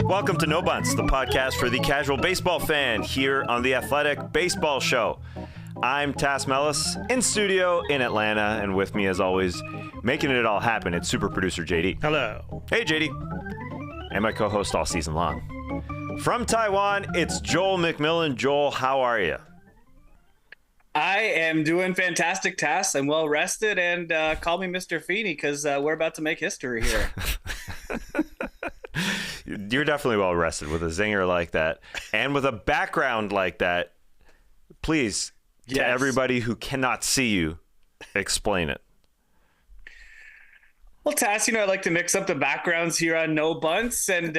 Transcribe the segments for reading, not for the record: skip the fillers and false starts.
Welcome to No Bunts, the podcast for the casual baseball fan here on the Athletic Baseball Show. I'm Tas in studio in Atlanta, and with me as always, making it all happen, it's super producer JD. Hello. Hey JD. And my co-host all season long. From Taiwan, it's Joel McMillan. Joel, how are you? I am doing fantastic, Tas. I'm well rested, and call me Mr. Feeney because we're about to make history here. You're definitely well rested with a zinger like that and with a background like that. Please, to everybody who cannot see you, explain it. Well, Tas, I like to mix up the backgrounds here on No Bunts, and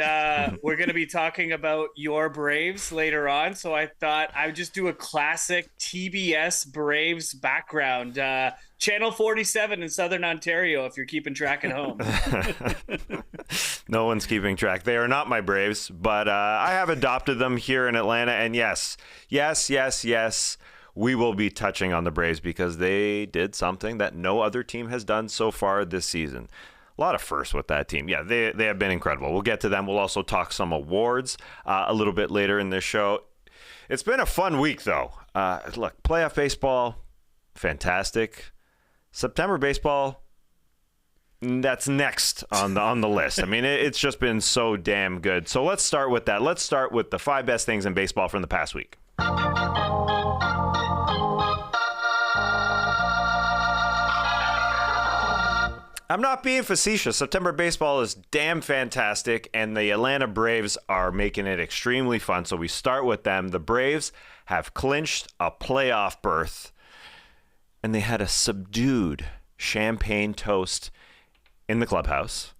we're going to be talking about your Braves later on. So I thought I would just do a classic TBS Braves background. Channel 47 in Southern Ontario, if you're keeping track at home. No one's keeping track. They are not my Braves, but I have adopted them here in Atlanta. And yes, we will be touching on the Braves because they did something that no other team has done so far this season. A lot of firsts with that team. Yeah, they have been incredible. We'll get to them. We'll also talk some awards a little bit later in this show. It's been a fun week, though. Look, playoff baseball, fantastic. September baseball, that's next on the list. I mean, it's just been so damn good. So let's start with that. Let's start with the 5 best things in baseball from the past week. I'm not being facetious. September baseball is damn fantastic, and the Atlanta Braves are making it extremely fun. So we start with them. The Braves have clinched a playoff berth, and they had a subdued champagne toast in the clubhouse.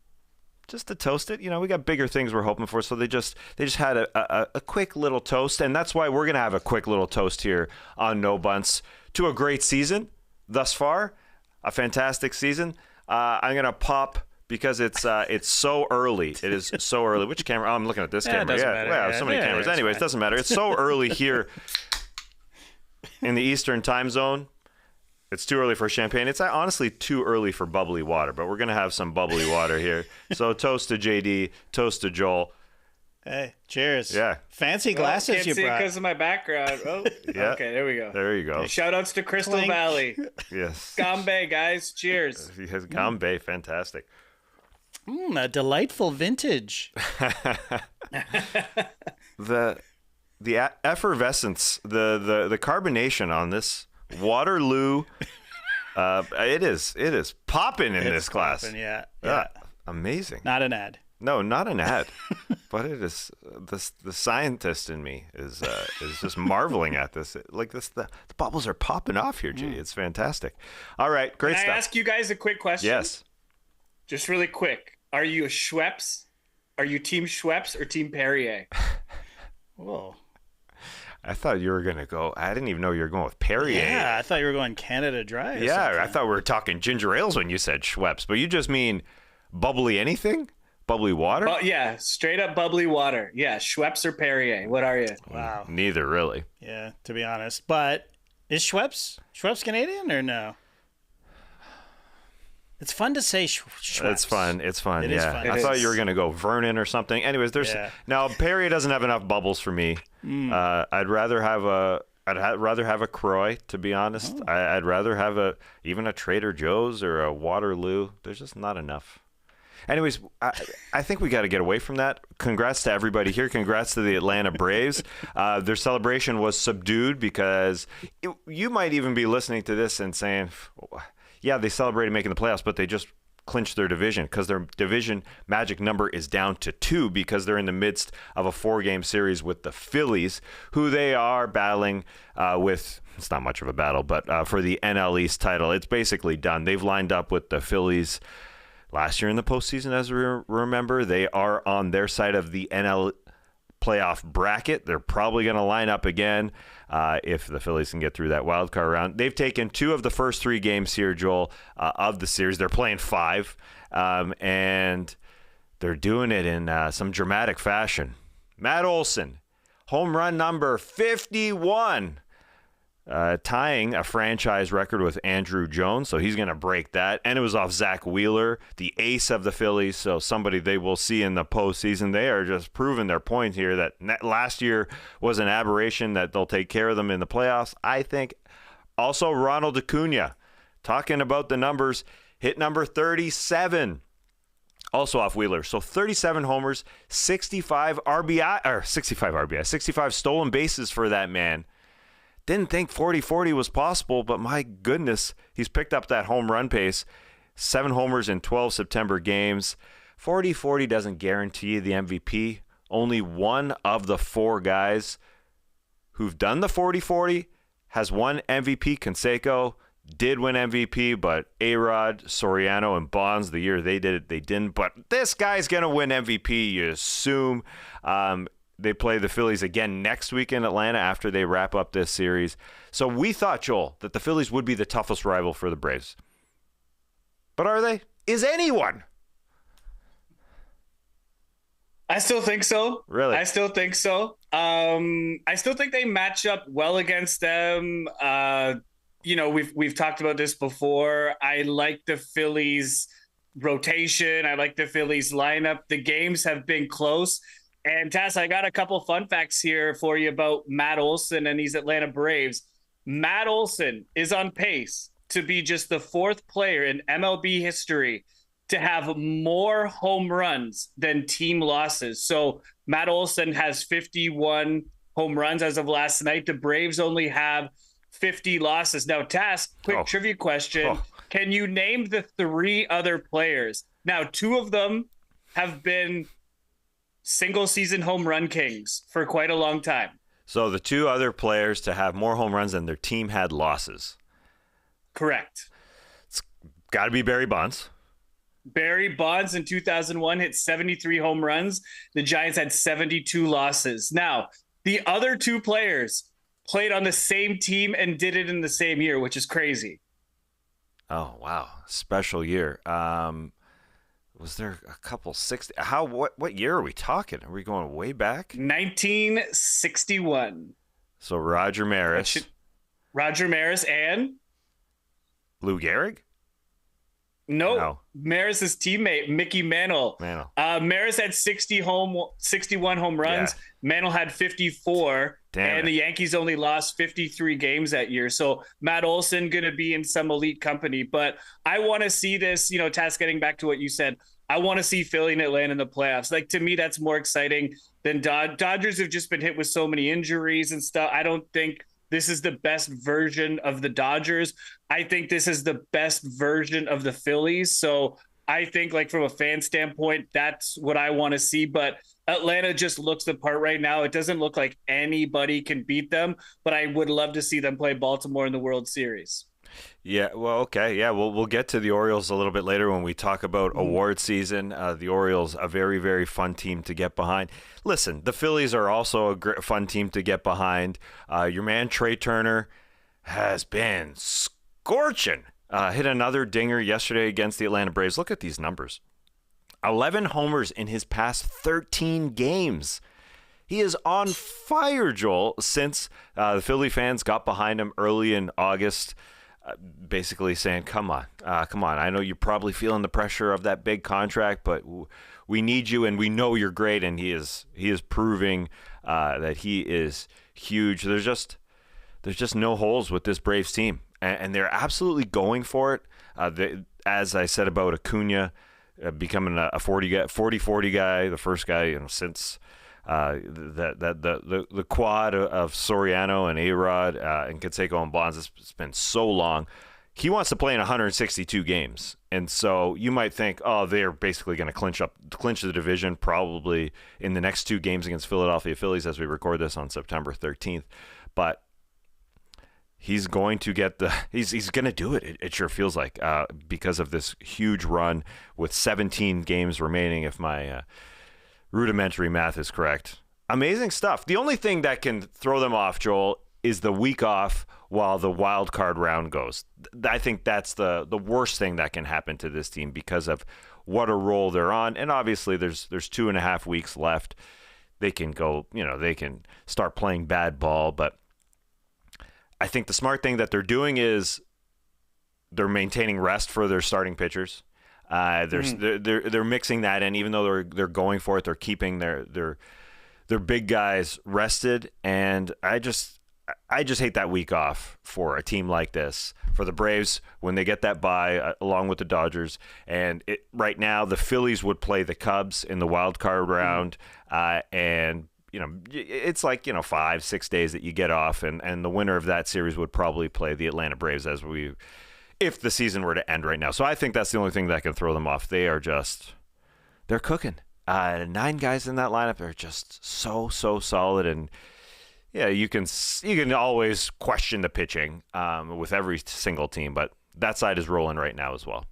Just to toast it. We got bigger things we're hoping for, so they just had a quick little toast, and that's why we're going to have a quick little toast here on No Bunts to a great season thus far, a fantastic season. I'm going to pop because it's so early. It is so early. Which camera? Oh, I'm looking at this camera. So many cameras. Anyways, it doesn't matter. It's so early here in the Eastern time zone. It's too early for champagne. It's honestly too early for bubbly water, but we're going to have some bubbly water here. So toast to JD, toast to Joel. Hey, cheers. Yeah. Fancy glasses can't you see brought. Because of my background. Oh, yeah. Okay, there we go. There you go. Okay, shout outs to Crystal Clink. Valley. Yes. Gambay, guys. Cheers. Yes, Gambay, fantastic. A delightful vintage. The effervescence, the carbonation on this Waterloo, it is popping in this glass. Poppin', yeah. Amazing. Not an ad. No, not an ad, but it is the scientist in me is just marveling at this. The bubbles are popping off here, G. It's fantastic. All right, great stuff. Can I ask you guys a quick question? Yes. Just really quick. Are you a Schweppes? Are you Team Schweppes or Team Perrier? Whoa. I thought you were going to go. I didn't even know you were going with Perrier. Yeah, I thought you were going Canada Dry. I thought we were talking ginger ales when you said Schweppes, but you just mean bubbly anything? Bubbly water? Yeah, straight up bubbly water. Yeah, Schweppes or Perrier. What are you? Wow. Neither, really. Yeah, to be honest. But is Schweppes Canadian or no? It's fun to say Schweppes. It's fun. It is fun. I It thought is. you were going to go Vernon or something. Anyways, now Perrier doesn't have enough bubbles for me. I'd rather have a Croix, to be honest. I'd rather have even a Trader Joe's or a Waterloo. There's just not enough. Anyways, I think we got to get away from that. Congrats to everybody here. Congrats to the Atlanta Braves. Their celebration was subdued because you might even be listening to this and saying, yeah, they celebrated making the playoffs, but they just clinched their division because their division magic number is down to 2 because they're in the midst of a 4-game series with the Phillies, who they are battling with. It's not much of a battle, but for the NL East title, it's basically done. They've lined up with the Phillies last year in the postseason, as we remember. They are on their side of the NL playoff bracket. They're probably going to line up again if the Phillies can get through that wild card round. They've taken 2 of the first 3 games here, Joel, of the series. They're playing 5, and they're doing it in some dramatic fashion. Matt Olson, home run number 51. tying a franchise record with Andruw Jones, so he's going to break that. And it was off Zach Wheeler, the ace of the Phillies, so somebody they will see in the postseason. They are just proving their point here that last year was an aberration, that they'll take care of them in the playoffs, I think. Also, Ronald Acuña, talking about the numbers, hit number 37. Also off Wheeler. So 37 homers, 65 stolen bases for that man. Didn't think 40-40 was possible, but my goodness, he's picked up that home run pace. 7 homers in 12 September games. 40-40 doesn't guarantee you the MVP. Only one of the 4 guys who've done the 40-40 has won MVP. Canseco did win MVP, but A-Rod, Soriano, and Bonds, the year they did it, they didn't. But this guy's going to win MVP, you assume. They play the Phillies again next week in Atlanta after they wrap up this series. So we thought, Joel, that the Phillies would be the toughest rival for the Braves. But are they? Is anyone? I still think so. Really? I still think so. I still think they match up well against them. We've talked about this before. I like the Phillies rotation. I like the Phillies lineup. The games have been close. And Tas, I got a couple fun facts here for you about Matt Olson and these Atlanta Braves. Matt Olson is on pace to be just the 4th player in MLB history to have more home runs than team losses. So Matt Olson has 51 home runs as of last night. The Braves only have 50 losses. Now, Tas, quick trivia question. Can you name the 3 other players? Now, 2 of them have been single season home run kings for quite a long time. So the 2 other players to have more home runs than their team had losses. Correct. It's got to be Barry Bonds. Barry Bonds in 2001 hit 73 home runs. The Giants had 72 losses. Now, the other 2 players played on the same team and did it in the same year, which is crazy. Oh, wow. Special year. Was there a couple 60? What year are we talking? Are we going way back? 1961. So Roger Maris. And Lou Gehrig? No. Maris's teammate, Mickey Mantle. Maris had 61 home runs. Yeah. Mantle had 54. And the Yankees only lost 53 games that year. So Matt Olson going to be in some elite company. But I want to see this, Tas, getting back to what you said, I want to see Philly and Atlanta in the playoffs. Like, to me, that's more exciting than Dodgers have just been hit with so many injuries and stuff. I don't think this is the best version of the Dodgers. I think this is the best version of the Phillies. So I think, like, from a fan standpoint, that's what I want to see. But Atlanta just looks the part right now. It doesn't look like anybody can beat them, but I would love to see them play Baltimore in the World Series. Yeah, well, okay. Yeah, we'll get to the Orioles a little bit later when we talk about award season. The Orioles, a very, very fun team to get behind. Listen, the Phillies are also a fun team to get behind. Your man Trey Turner has been scorching. Hit another dinger yesterday against the Atlanta Braves. Look at these numbers. 11 homers in his past 13 games. He is on fire, Joel, since the Philly fans got behind him early in August, basically saying, come on. I know you're probably feeling the pressure of that big contract, but we need you, and we know you're great. And he is proving that he is huge. There's just no holes with this Braves team, and they're absolutely going for it. As I said about Acuña becoming a 40-40 guy, the first guy since the quad of Soriano and A-Rod and Canseco and Bonds. It's been so long. He wants to play in 162 games, and so you might think, oh, they're basically going to clinch the division probably in the next 2 games against Philadelphia Phillies as we record this on September 13th. But he's going to get he's going to do it. It sure feels like because of this huge run with 17 games remaining, if my rudimentary math is correct. Amazing stuff. The only thing that can throw them off, Joel, is the week off while the wild card round goes. I think that's the worst thing that can happen to this team because of what a roll they're on. And obviously there's 2.5 weeks left. They can go, they can start playing bad ball, but I think the smart thing that they're doing is they're maintaining rest for their starting pitchers. They're mixing that in, even though they're going for it. They're keeping their big guys rested, and I just hate that week off for a team like this, for the Braves when they get that bye along with the Dodgers. And right now the Phillies would play the Cubs in the wild card round, and it's like 5-6 days that you get off, and the winner of that series would probably play the Atlanta Braves if the season were to end right now. So I think that's the only thing that can throw them off. They're cooking. 9 guys in that lineup are just so solid, and yeah, you can always question the pitching with every single team, but that side is rolling right now as well.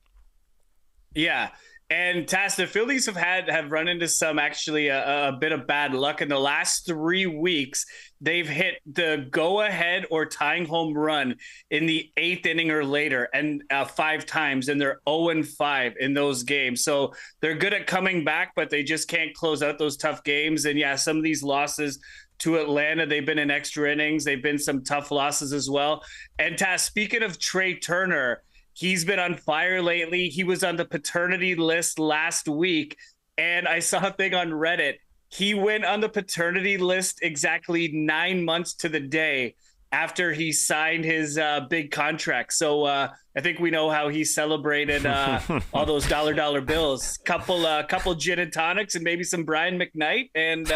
Yeah. And Tas, the Phillies have run into some actually a bit of bad luck in the last 3 weeks. They've hit the go-ahead or tying home run in the 8th inning or later, and 5 times, and they're 0-5 in those games. So they're good at coming back, but they just can't close out those tough games. And yeah, some of these losses to Atlanta, they've been in extra innings. They've been some tough losses as well. And Tas, speaking of Trey Turner, he's been on fire lately. He was on the paternity list last week, and I saw a thing on Reddit. He went on the paternity list exactly 9 months to the day after he signed his big contract. So I think we know how he celebrated all those dollar bills. Couple gin and tonics and maybe some Brian McKnight, and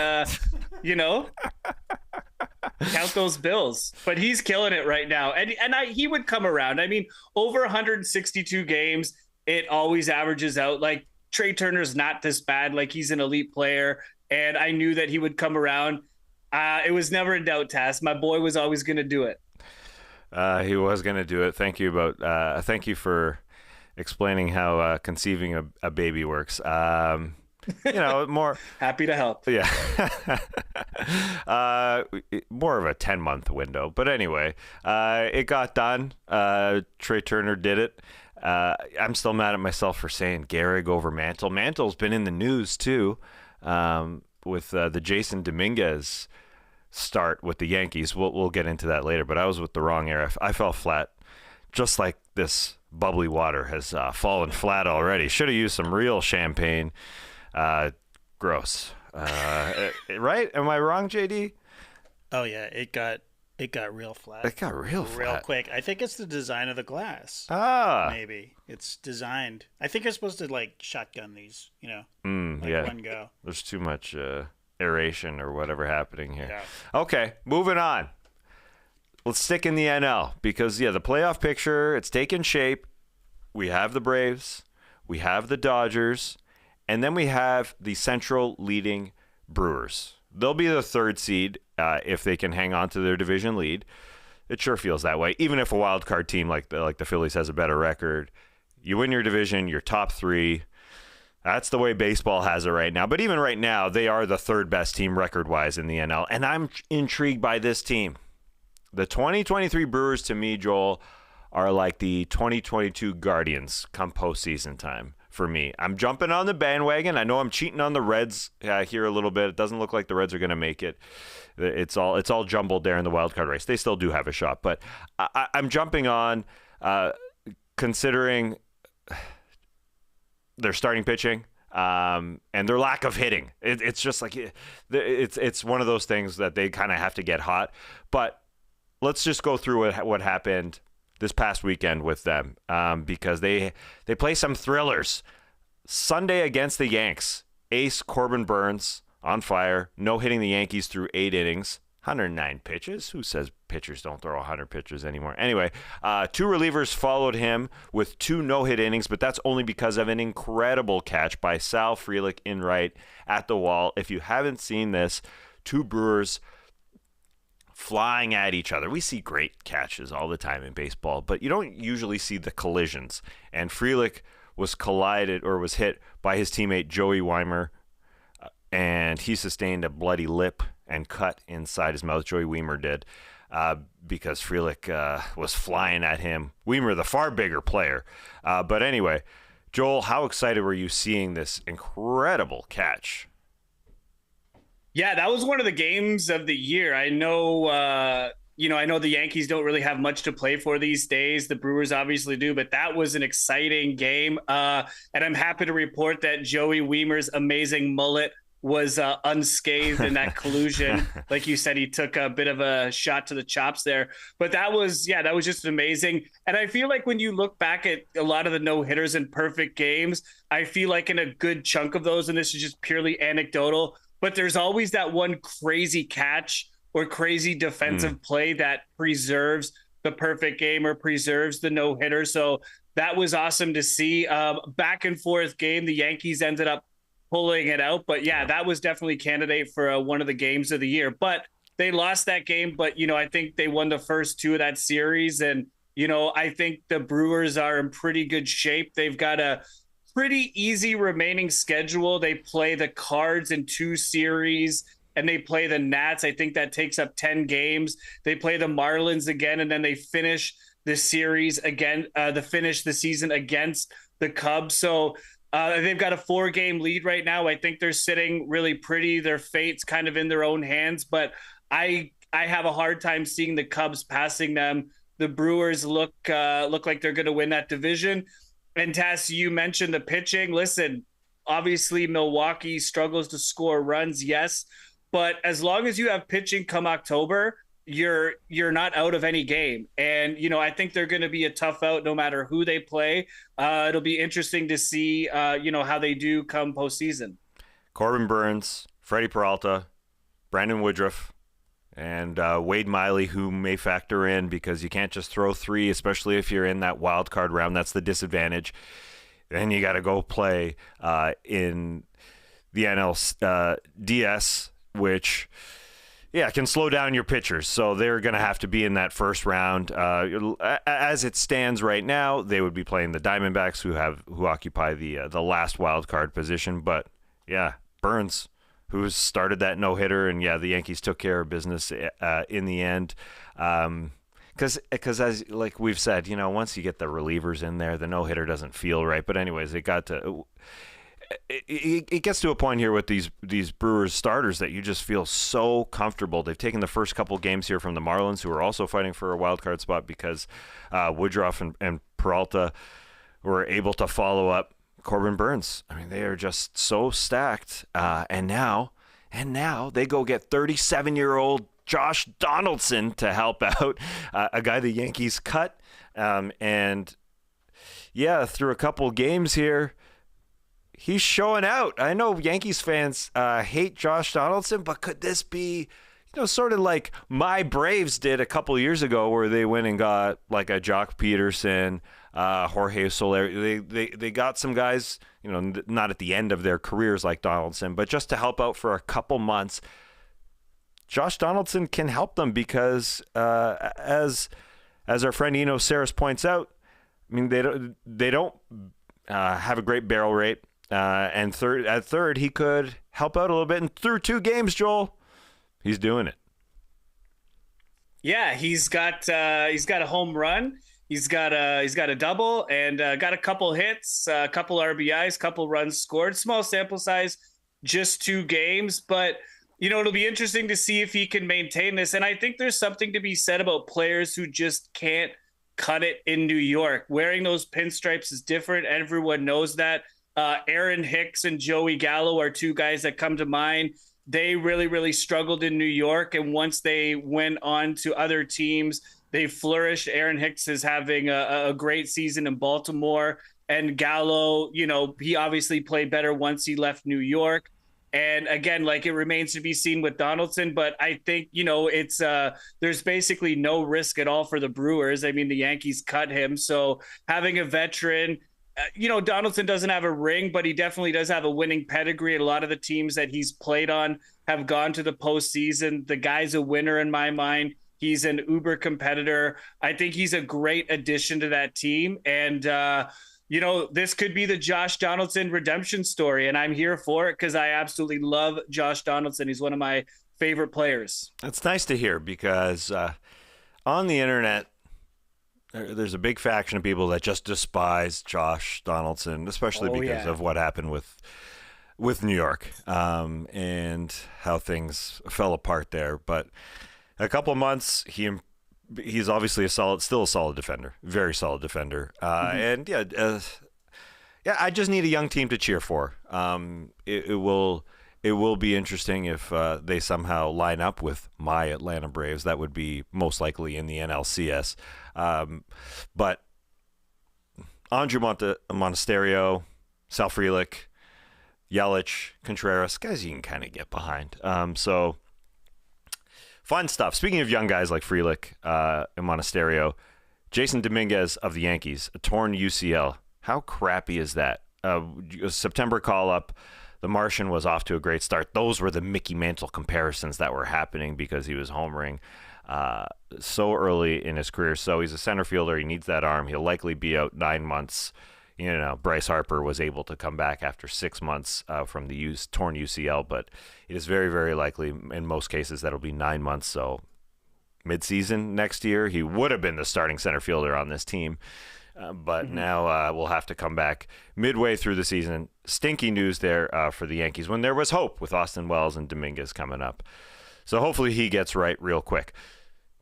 count those bills. But he's killing it right now, and he would come around. I mean, over 162 games, it always averages out. Like, Trey Turner's not this bad. Like, he's an elite player, and I knew that he would come around. It was never in doubt, Tas. My boy was always going to do it. He was going to do it. Thank you for explaining how conceiving a baby works. More happy to help. Yeah. More of a 10-month window, but anyway, it got done. Trey Turner did it. I'm still mad at myself for saying Gehrig over Mantle. Mantle's been in the news too, with the Jason Dominguez start with the Yankees. We'll get into that later, but I was with the wrong era. I fell flat, just like this bubbly water has fallen flat already. Should have used some real champagne. Gross. Right? Am I wrong, JD? Oh yeah, it got real flat. It got real quick. I think it's the design of the glass. Maybe it's designed. I think you're supposed to like shotgun these, one go. There's too much aeration or whatever happening here. Yeah. Okay, moving on. Let's stick in the NL because the playoff picture, it's taken shape. We have the Braves, we have the Dodgers, and then we have the Central leading Brewers. They'll be the 3rd seed if they can hang on to their division lead. It sure feels that way. Even if a wild card team like the Phillies has a better record, you win your division, you're top 3. That's the way baseball has it right now. But even right now, they are the 3rd best team record-wise in the NL. And I'm intrigued by this team. The 2023 Brewers, to me, Joel, are like the 2022 Guardians come postseason time. For me, I'm jumping on the bandwagon. I know I'm cheating on the Reds here a little bit. It doesn't look like the Reds are going to make it. It's all jumbled there in the wild card race. They still do have a shot, but I'm jumping on, considering their starting pitching and their lack of hitting. It's just like it's one of those things that they kind of have to get hot. But let's just go through what happened this past weekend with them, because they play some thrillers. Sunday against the Yanks, ace Corbin Burns on fire, no hitting the Yankees through 8 innings, 109 pitches. Who says pitchers don't throw 100 pitches anymore? Anyway, 2 relievers followed him with 2 no-hit innings, but that's only because of an incredible catch by Sal Frelick in right at the wall. If you haven't seen this, 2 Brewers flying at each other. We see great catches all the time in baseball, but you don't usually see the collisions. And Frelick was hit by his teammate Joey Weimer, and he sustained a bloody lip and cut inside his mouth. Joey Weimer did, because Frelick was flying at him. Weimer, the far bigger player. But anyway, Joel, how excited were you seeing this incredible catch? Yeah, that was one of the games of the year. I know, I know the Yankees don't really have much to play for these days. The Brewers obviously do, but that was an exciting game. And I'm happy to report that Joey Wiemer's amazing mullet was unscathed in that collusion. Like you said, he took a bit of a shot to the chops there. But that was just amazing. And I feel like when you look back at a lot of the no-hitters and perfect games, I feel like in a good chunk of those, and this is just purely anecdotal, but there's always that one crazy catch or crazy defensive play that preserves the perfect game or preserves the no-hitter. So that was awesome to see. Back and forth game. The Yankees ended up pulling it out. But yeah, that was definitely candidate for one of the games of the year. But they lost that game. But, I think they won the first two of that series. And, I think the Brewers are in pretty good shape. They've got a pretty easy remaining schedule. They play the Cards in 2 series. And they play the Nats. I think that takes up 10 games. They play the Marlins again, and then they finish the series again, finish the season against the Cubs. So they've got a 4-game lead right now. I think they're sitting really pretty. Their fate's kind of in their own hands, but I have a hard time seeing the Cubs passing them. The Brewers look like they're going to win that division. And Tas, you mentioned the pitching. Listen, obviously Milwaukee struggles to score runs, yes. But as long as you have pitching come October, you're not out of any game. And, I think they're going to be a tough out no matter who they play. It'll be interesting to see, how they do come postseason. Corbin Burns, Freddie Peralta, Brandon Woodruff, and Wade Miley, who may factor in because you can't just throw 3, especially if you're in that wild card round. That's the disadvantage. Then you got to go play in the NLDS, which, can slow down your pitchers. So they're going to have to be in that first round. As it stands right now, they would be playing the Diamondbacks, who occupy the last wild card position. But Burns, who started that no hitter, and the Yankees took care of business in the end. Because as like we've said, once you get the relievers in there, the no hitter doesn't feel right. But anyways, it got to. It gets to a point here with these Brewers starters that you just feel so comfortable. They've taken the first couple games here from the Marlins, who are also fighting for a wild card spot because Woodruff and Peralta were able to follow up Corbin Burns. I mean, they are just so stacked. And now they go get 37-year-old Josh Donaldson to help out, a guy the Yankees cut. And through a couple games here, he's showing out. I know Yankees fans hate Josh Donaldson, but could this be, sort of like my Braves did a couple years ago, where they went and got like a Jock Peterson, Jorge Soler. They got some guys, not at the end of their careers like Donaldson, but just to help out for a couple months. Josh Donaldson can help them because, as our friend Eno Saris points out, I mean, they don't have a great barrel rate. And at third, he could help out a little bit. And through 2 games, Joel, he's doing it. Yeah, he's got a home run. He's got a double and got a couple hits, a couple RBIs, couple runs scored. Small sample size, just 2 games, but it'll be interesting to see if he can maintain this. And I think there's something to be said about players who just can't cut it in New York. Wearing those pinstripes is different. Everyone knows that. Aaron Hicks and Joey Gallo are 2 guys that come to mind. They really, really struggled in New York. And once they went on to other teams, they flourished. Aaron Hicks is having a great season in Baltimore. And Gallo, he obviously played better once he left New York. And again, it remains to be seen with Donaldson, but I think, it's there's basically no risk at all for the Brewers. I mean, the Yankees cut him. So having a veteran, Donaldson doesn't have a ring, but he definitely does have a winning pedigree. A lot of the teams that he's played on have gone to the postseason. The guy's a winner in my mind. He's an uber competitor. I think he's a great addition to that team. And, this could be the Josh Donaldson redemption story, and I'm here for it because I absolutely love Josh Donaldson. He's one of my favorite players. That's nice to hear because on the internet, there's a big faction of people that just despise Josh Donaldson, especially because of what happened with New York and how things fell apart there. But a couple of months, he he's obviously still a solid defender, very solid defender. And I just need a young team to cheer for. It will be interesting if they somehow line up with my Atlanta Braves. That would be most likely in the NLCS. But Andruw Monasterio, Sal Frelick, Yelich, Contreras, guys you can kind of get behind. So fun stuff. Speaking of young guys like Frelick and Monasterio, Jason Dominguez of the Yankees, a torn UCL. How crappy is that? September call-up, the Martian was off to a great start. Those were the Mickey Mantle comparisons that were happening because he was homering so early in his career. So he's a center fielder. He needs that arm. He'll likely be out 9 months. Bryce Harper was able to come back after 6 months from the torn UCL, but it is very, very likely in most cases that'll be 9 months. So mid-season next year, he would have been the starting center fielder on this team. But now we'll have to come back midway through the season. Stinky news there for the Yankees when there was hope with Austin Wells and Dominguez coming up. So hopefully he gets right real quick.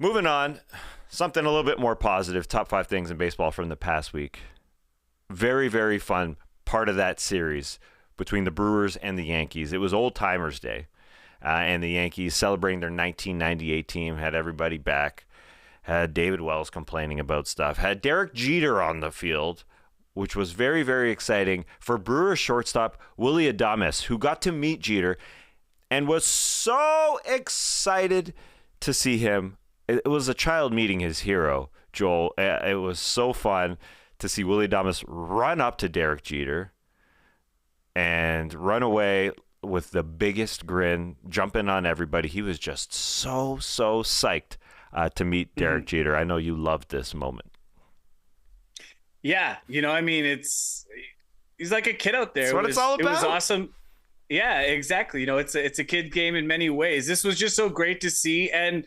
Moving on, something a little bit more positive. Top 5 things in baseball from the past week. Very, very fun part of that series between the Brewers and the Yankees. It was Old Timers Day, and the Yankees celebrating their 1998 team, had everybody back, had David Wells complaining about stuff, had Derek Jeter on the field, which was very, very exciting for Brewers shortstop Willy Adames, who got to meet Jeter and was so excited to see him. It was a child meeting his hero, Joel. It was so fun to see Willy Adames run up to Derek Jeter and run away with the biggest grin, jumping on everybody. He was just so psyched to meet Derek Jeter. I know you loved this moment. Yeah, he's like a kid out there. That's what it's all about. It was awesome. Yeah, exactly. It's a kid game in many ways. This was just so great to see. And,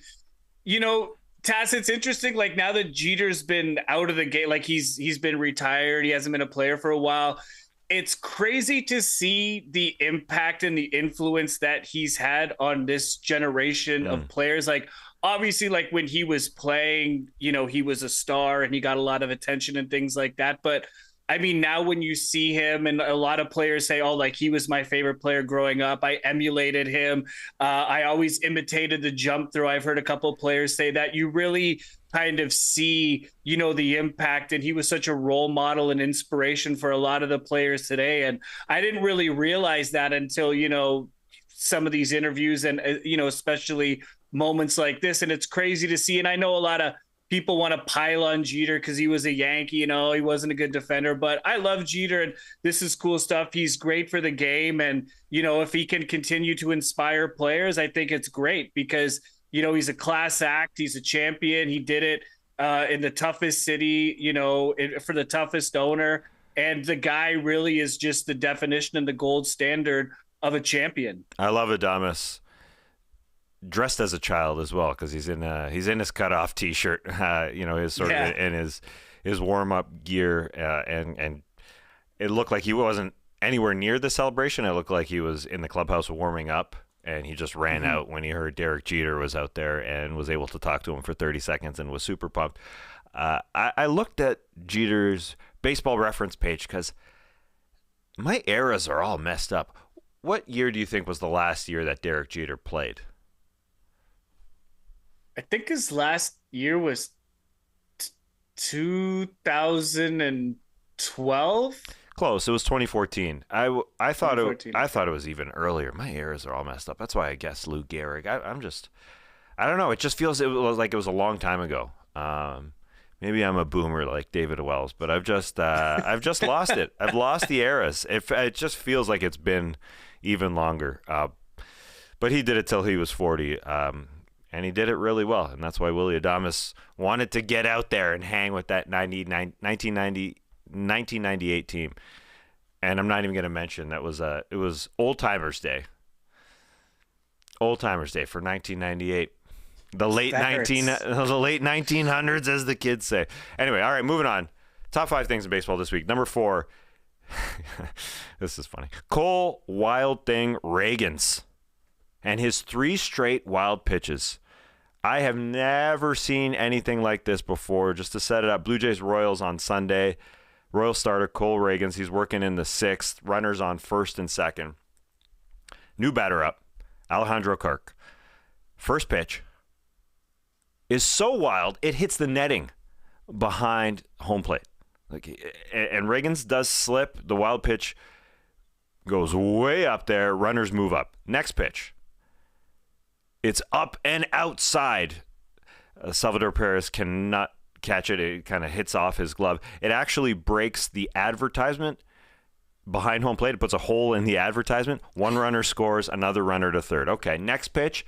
Tas, it's interesting. Like now that Jeter's been out of the game, like he's been retired. He hasn't been a player for a while. It's crazy to see the impact and the influence that he's had on this generation of players. Like obviously, like when he was playing, he was a star and he got a lot of attention and things like that. But I mean, now when you see him, and a lot of players say, oh, like he was my favorite player growing up. I emulated him. I always imitated the jump throw. I've heard a couple of players say that. You really kind of see, the impact. And he was such a role model and inspiration for a lot of the players today. And I didn't really realize that until, some of these interviews and, especially moments like this. And it's crazy to see. And I know a lot of people want to pile on Jeter because he was a Yankee, he wasn't a good defender, but I love Jeter and this is cool stuff. He's great for the game. And, if he can continue to inspire players, I think it's great because, he's a class act. He's a champion. He did it in the toughest city, for the toughest owner. And the guy really is just the definition and the gold standard of a champion. I love Adames. Dressed as a child as well, because he's in his cutoff T-shirt, his sort of in his warm up gear, and it looked like he wasn't anywhere near the celebration. It looked like he was in the clubhouse warming up, and he just ran out when he heard Derek Jeter was out there and was able to talk to him for 30 seconds and was super pumped. I looked at Jeter's baseball reference page because my eras are all messed up. What year do you think was the last year that Derek Jeter played? I think his last year was 2012. Close. It was 2014. I thought 2014. I thought it was even earlier. My ears are all messed up. That's why I guess Lou Gehrig. I don't know. It just feels it was like it was a long time ago. Maybe I'm a boomer like David Wells, but I've just lost it. I've lost the eras. It just feels like it's been even longer. But he did it till he was 40. And he did it really well, and that's why Willy Adames wanted to get out there and hang with that 1998 team. And I'm not even going to mention it was Old Timers Day. Old Timers Day for 1998. The late 1900s, as the kids say. Anyway, all right, moving on. Top 5 things in baseball this week. Number 4. This is funny. Cole Wild Thing Ragans. And his 3 straight wild pitches. I have never seen anything like this before. Just to set it up, Blue Jays Royals on Sunday. Royal starter Cole Ragans. He's working in the 6th. Runners on 1st and 2nd. New batter up, Alejandro Kirk. First pitch is so wild, it hits the netting behind home plate. And Ragans does slip. The wild pitch goes way up there. Runners move up. Next pitch. It's up and outside. Salvador Perez cannot catch it. It kind of hits off his glove. It actually breaks the advertisement behind home plate. It puts a hole in the advertisement. One runner scores, another runner to third. Okay, next pitch.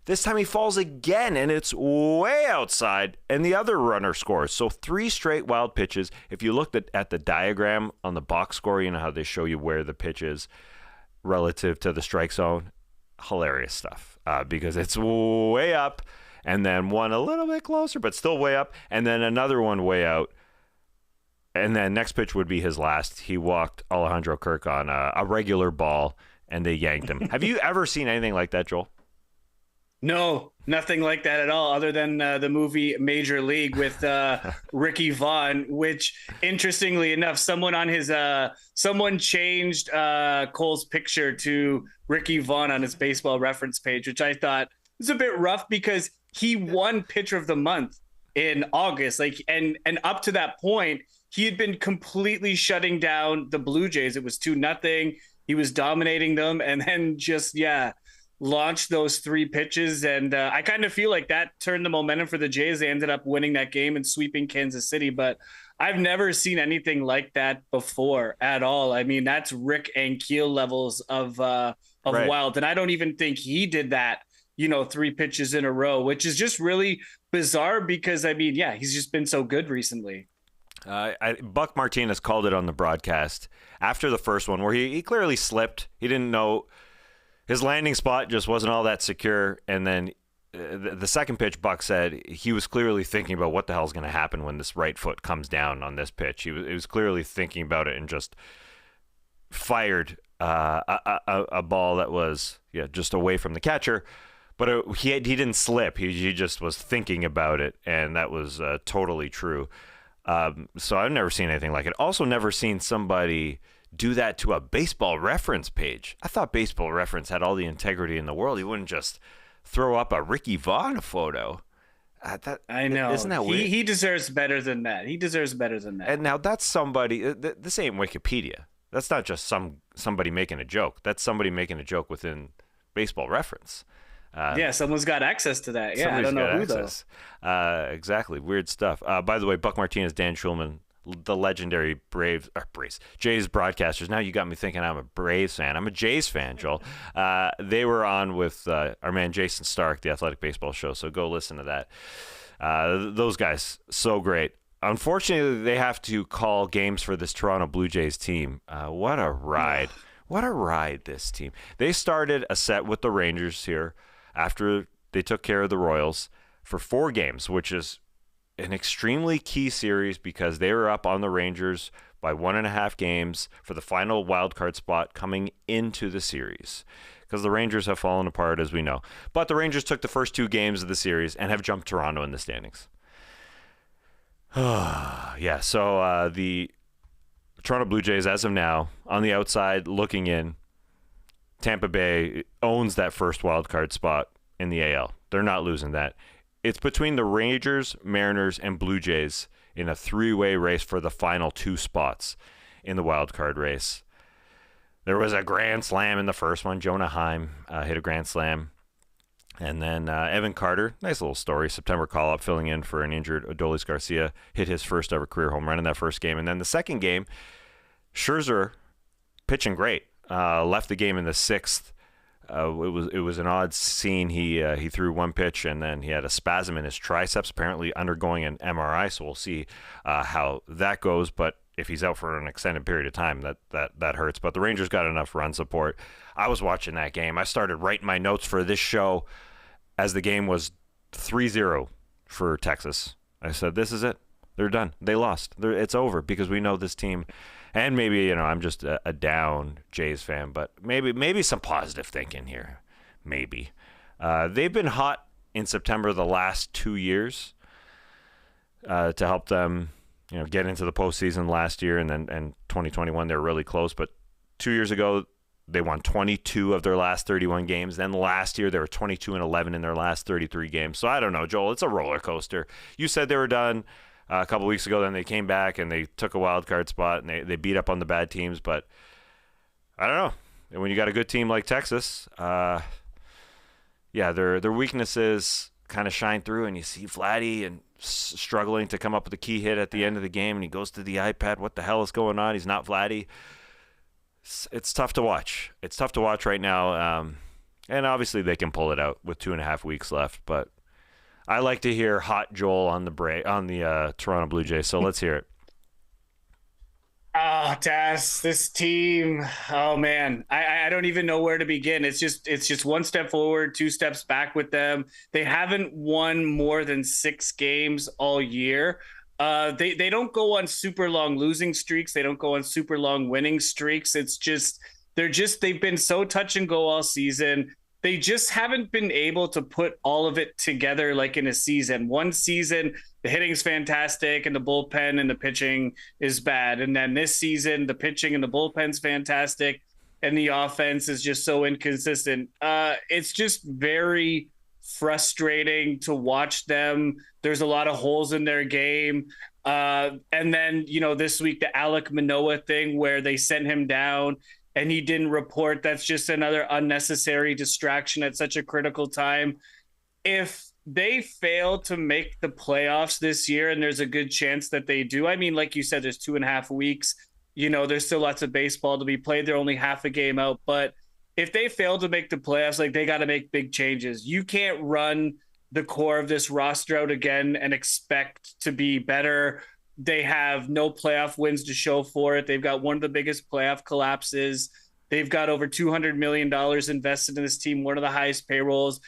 This time he falls again, and it's way outside, and the other runner scores. So 3 straight wild pitches. If you looked at the diagram on the box score, you know how they show you where the pitch is relative to the strike zone. Hilarious stuff because it's way up, and then one a little bit closer, but still way up, and then another one way out. And then next pitch would be his last. He walked Alejandro Kirk on a regular ball, and they yanked him. Have you ever seen anything like that, Joel? No, nothing like that at all, other than the movie Major League with Ricky Vaughn, which, interestingly enough, someone changed Cole's picture to Ricky Vaughn on his baseball reference page, which I thought was a bit rough because he won Pitcher of the Month in August. And up to that point, he had been completely shutting down the Blue Jays. It was 2-0. He was dominating them, and then just, launched those 3 pitches, and I kind of feel like that turned the momentum for the Jays. They ended up winning that game and sweeping Kansas City, but I've never seen anything like that before at all. I mean, that's Rick Ankiel levels of right. Wild, and I don't even think he did that, 3 pitches in a row, which is just really bizarre because, I mean, he's just been so good recently. Buck Martinez called it on the broadcast after the first one where he clearly slipped. He didn't know. His landing spot just wasn't all that secure, and then the second pitch, Buck said he was clearly thinking about what the hell is going to happen when this right foot comes down on this pitch. He was clearly thinking about it and just fired a ball that was just away from the catcher, but he didn't slip. He just was thinking about it, and that was totally true. So I've never seen anything like it. Also, never seen somebody do that to a Baseball Reference page. I thought Baseball Reference had all the integrity in the world. He wouldn't just throw up a Ricky Vaughn photo. I know. Isn't that weird? He deserves better than that. And now that's somebody. This ain't Wikipedia. That's not just somebody making a joke. That's somebody making a joke within Baseball Reference. Someone's got access to that. Yeah, I don't know who though. Exactly. Weird stuff. By the way, Buck Martinez, Dan Schulman, the legendary Jays broadcasters. Now you got me thinking I'm a Braves fan. I'm a Jays fan, Joel. They were on with our man Jason Stark, the Athletic Baseball Show, so go listen to that. Those guys, so great. Unfortunately, they have to call games for this Toronto Blue Jays team. What a ride. What a ride, this team. They started a set with the Rangers here after they took care of the Royals for 4 games, which is an extremely key series because they were up on the Rangers by 1.5 games for the final wild card spot coming into the series because the Rangers have fallen apart, as we know. But the Rangers took the first 2 games of the series and have jumped Toronto in the standings. So the Toronto Blue Jays, as of now, on the outside looking in, Tampa Bay owns that first wild card spot in the AL. They're not losing that. It's between the Rangers, Mariners, and Blue Jays in a 3-way race for the final 2 spots in the wild card race. There was a grand slam in the first one. Jonah Heim hit a grand slam. And then Evan Carter, nice little story, September call-up, filling in for an injured Adolis Garcia, hit his first ever career home run in that first game. And then the second game, Scherzer pitching great, left the game in the 6th. It was an odd scene. He threw one pitch and then he had a spasm in his triceps, apparently undergoing an MRI. So we'll see how that goes. But if he's out for an extended period of time, that hurts. But the Rangers got enough run support. I was watching that game. I started writing my notes for this show as the game was 3-0 for Texas. I said, this is it. They're done. They lost. It's over because we know this team. And maybe, I'm just a down Jays fan, but maybe some positive thinking here. Maybe. They've been hot in September the last 2 years to help them, get into the postseason last year, and 2021 they were really close. But 2 years ago they won 22 of their last 31 games. Then last year they were 22-11 in their last 33 games. So I don't know, Joel. It's a roller coaster. You said they were done a couple weeks ago. Then they came back and they took a wild card spot and they beat up on the bad teams. But I don't know. And when you got a good team like Texas, their weaknesses kind of shine through, and you see Vladdy and struggling to come up with a key hit at the end of the game, and he goes to the iPad. What the hell is going on? He's not Vladdy. It's tough to watch. It's tough to watch right now, and obviously they can pull it out with 2.5 weeks left. But I like to hear hot Joel on the Toronto Blue Jays. So let's hear it. Oh, Tas, this team. Oh man, I don't even know where to begin. It's just one step forward, 2 steps back with them. They haven't won more than 6 games all year. They don't go on super long losing streaks. They don't go on super long winning streaks. It's just they've been so touch and go all season. They just haven't been able to put all of it together like in a season. One season, the hitting's fantastic and the bullpen and the pitching is bad. And then this season, the pitching and the bullpen's fantastic and the offense is just so inconsistent. It's just very frustrating to watch them. There's a lot of holes in their game. And then, this week, the Alek Manoah thing where they sent him down and he didn't report. That's just another unnecessary distraction at such a critical time. If they fail to make the playoffs this year, and there's a good chance that they do, I mean, like you said, there's 2.5 weeks, there's still lots of baseball to be played. They're only half a game out, but if they fail to make the playoffs, they got to make big changes. You can't run the core of this roster out again and expect to be better. They have no playoff wins to show for it. They've got one of the biggest playoff collapses. They've got over $200 million invested in this team, one of the highest payrolls.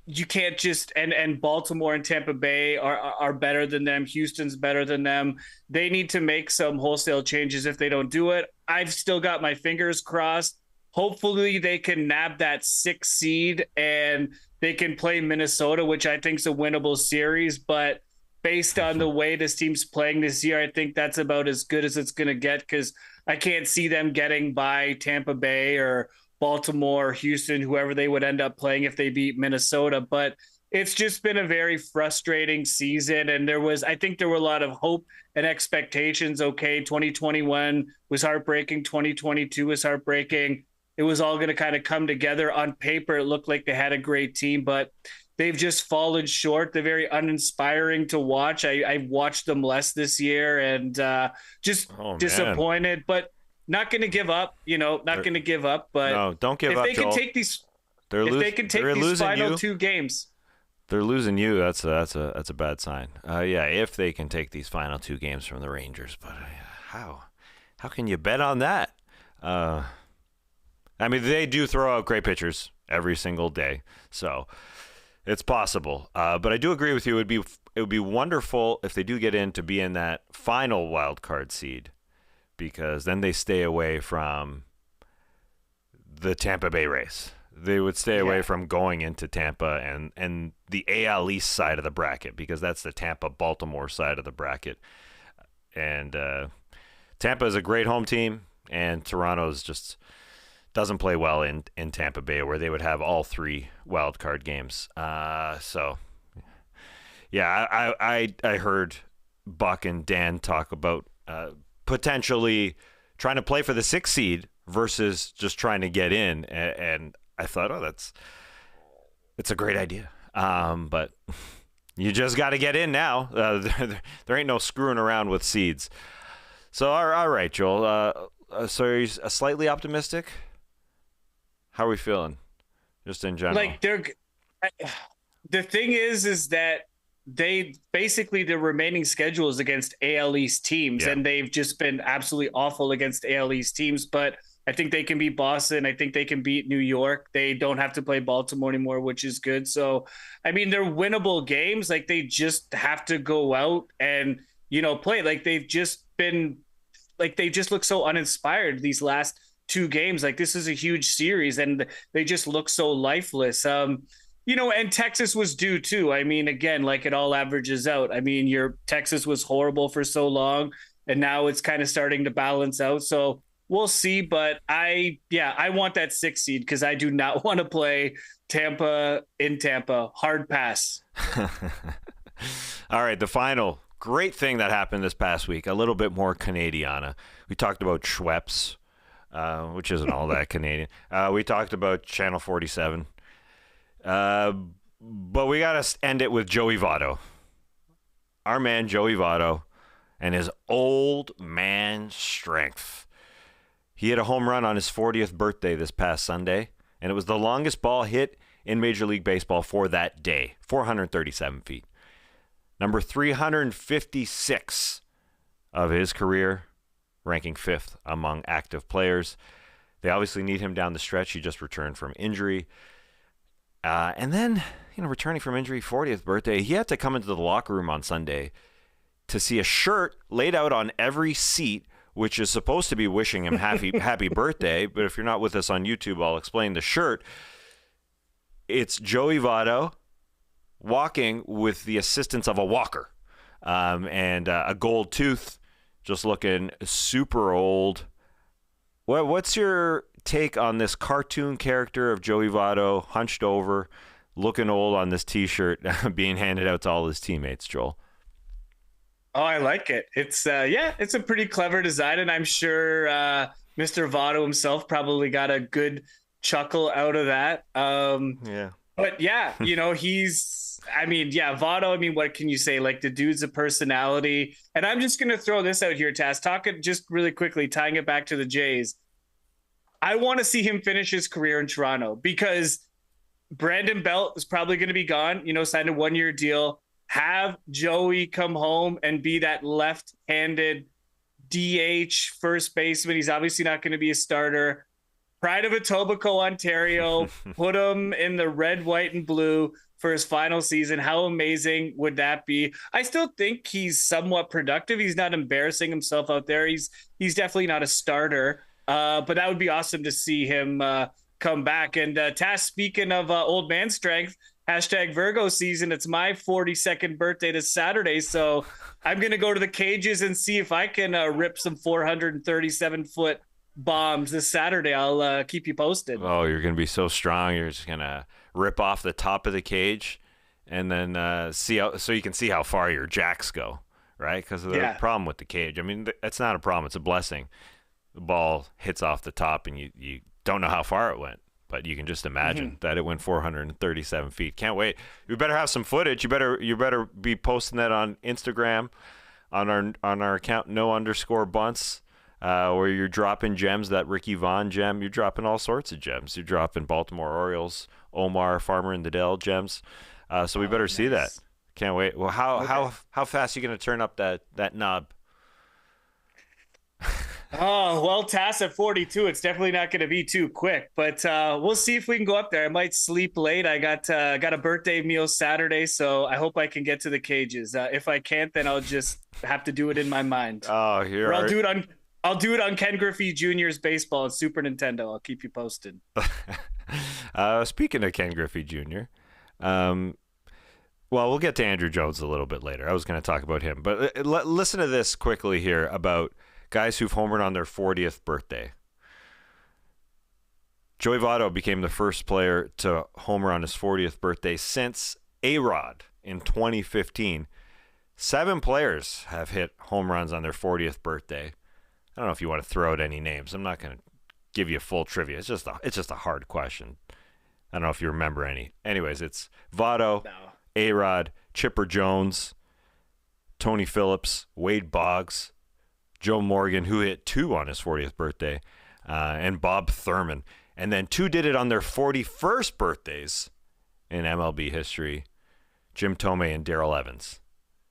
You can't just and Baltimore and Tampa Bay are better than them. Houston's better than them. They need to make some wholesale changes. If they don't do it, I've still got my fingers crossed. Hopefully they can nab that 6th seed and they can play Minnesota, which I think is a winnable series. But based on the way this team's playing this year, I think that's about as good as it's going to get, because I can't see them getting by Tampa Bay or Baltimore, Houston, whoever they would end up playing if they beat Minnesota. But it's just been a very frustrating season. And I think there were a lot of hope and expectations. Okay, 2021 was heartbreaking. 2022 was heartbreaking. It was all going to kind of come together. On paper, it looked like they had a great team, but they've just fallen short. They're very uninspiring to watch. I watched them less this year and disappointed, but not going to give up, not going to give up. But no, don't give up, If they can take these final 2 games. They're losing you. That's a bad sign. If they can take these final 2 games from the Rangers, but how can you bet on that? I mean, they do throw out great pitchers every single day, so it's possible. But I do agree with you. It would be wonderful if they do get in to be in that final wild card seed, because then they stay away from the Tampa Bay race. They would stay away from going into Tampa and the AL East side of the bracket, because that's the Tampa-Baltimore side of the bracket. And Tampa is a great home team, and Toronto's just doesn't play well in Tampa Bay, where they would have all 3 wild card games. I heard Buck and Dan talk about potentially trying to play for the 6th seed versus just trying to get in, and I thought, it's a great idea. But you just got to get in now. There ain't no screwing around with seeds. So, all right, Joel. So are you slightly optimistic? How are we feeling, just in general? The thing is that they basically, the remaining schedule is against AL East teams, and they've just been absolutely awful against AL East teams. But I think they can beat Boston. I think they can beat New York. They don't have to play Baltimore anymore, which is good. So, I mean, they're winnable games. They just have to go out and, play. They've just been, they just look so uninspired these last 2 games. This is a huge series and they just look so lifeless. And Texas was due too. I mean, again, like it all averages out. I mean, your Texas was horrible for so long, and now it's kind of starting to balance out. So we'll see. But I want that 6 seed because I do not want to play Tampa in Tampa. Hard pass. All right, the final great thing that happened this past week, a little bit more Canadiana. We talked about Schweppes, which isn't all that Canadian. We talked about Channel 47. But we got to end it with Joey Votto. Our man Joey Votto and his old man strength. He hit a home run on his 40th birthday this past Sunday, and it was the longest ball hit in Major League Baseball for that day, 437 feet. Number 356 of his career, ranking 5th among active players. They obviously need him down the stretch. He just returned from injury. And then, returning from injury, 40th birthday, he had to come into the locker room on Sunday to see a shirt laid out on every seat, which is supposed to be wishing him happy birthday. But if you're not with us on YouTube, I'll explain the shirt. It's Joey Votto walking with the assistance of a walker and a gold tooth, just looking super old. What's your take on this cartoon character of Joey Votto, hunched over, looking old on this T-shirt being handed out to all his teammates, Joel? Oh, I like it. It's it's a pretty clever design, and I'm sure Mr. Votto himself probably got a good chuckle out of that. But Votto, what can you say? Like, the dude's a personality. And I'm just going to throw this out here, Tas. Talking just really quickly, tying it back to the Jays. I want to see him finish his career in Toronto because Brandon Belt is probably going to be gone, signed a 1-year deal. Have Joey come home and be that left-handed DH first baseman. He's obviously not going to be a starter. Pride of Etobicoke, Ontario, put him in the red, white, and blue for his final season. How amazing would that be? I still think he's somewhat productive. He's not embarrassing himself out there. He's definitely not a starter. But that would be awesome to see him come back. And Tas, speaking of old man strength, #Virgo season. It's my 42nd birthday this Saturday, so I'm going to go to the cages and see if I can rip some 437-foot bombs this Saturday. I'll keep you posted. Oh, you're going to be so strong. You're just going to rip off the top of the cage and then so you can see how far your jacks go, right? Because of the problem with the cage. I mean, it's not a problem. It's a blessing. The ball hits off the top and you don't know how far it went. But you can just imagine that it went 437 feet. Can't wait. You better have some footage. You better be posting that on Instagram, on our account _Bunts, where you're dropping gems. That Ricky Vaughn gem. You're dropping all sorts of gems. You're dropping Baltimore Orioles, Omar, Farmer and Liddell gems. So we better see that. Can't wait. Well, how fast are you gonna turn up that knob? Oh, well, Tas, at 42, it's definitely not going to be too quick, but we'll see if we can go up there. I might sleep late. I got a birthday meal Saturday, so I hope I can get to the cages. If I can't, then I'll just have to do it in my mind. Oh, here. I'll do it on Ken Griffey Jr.'s baseball and Super Nintendo. I'll keep you posted. Speaking of Ken Griffey Jr., well, we'll get to Andruw Jones a little bit later. I was going to talk about him, but listen to this quickly here about guys who've homered on their 40th birthday. Joey Votto became the first player to homer on his 40th birthday since A-Rod in 2015. 7 players have hit home runs on their 40th birthday. I don't know if you want to throw out any names. I'm not going to give you full trivia. It's just a hard question. I don't know if you remember any. Anyways, it's Votto, A-Rod, Chipper Jones, Tony Phillips, Wade Boggs, Joe Morgan, who hit 2 on his 40th birthday, and Bob Thurman. And then 2 did it on their 41st birthdays in MLB history, Jim Thome and Darrell Evans.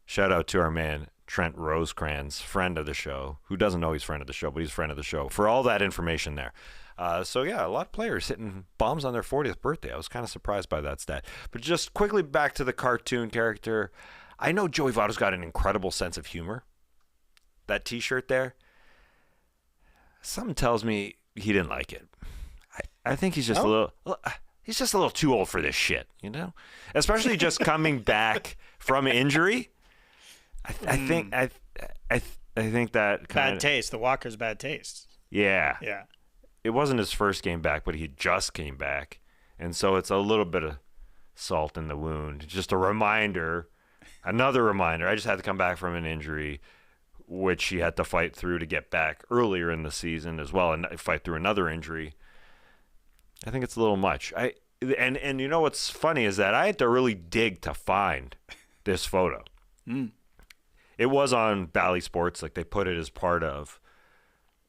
Shout out to our man, Trent Rosecrans, friend of the show, who doesn't know he's friend of the show, but he's friend of the show, for all that information there. A lot of players hitting bombs on their 40th birthday. I was kind of surprised by that stat. But just quickly back to the cartoon character. I know Joey Votto's got an incredible sense of humor. That T-shirt there, something tells me he didn't like it. I think he's just a he's just a little too old for this shit, you know? Especially just coming back from injury. I think that kind bad taste. The Walker's bad taste. Yeah. Yeah. It wasn't his first game back, but he just came back. And so it's a little bit of salt in the wound. Just a reminder, another reminder. I just had to come back from an injury, which he had to fight through to get back earlier in the season as well, and fight through another injury. I think it's a little much. And you know what's funny is that I had to really dig to find this photo. It was on Bally Sports, like they put it as part of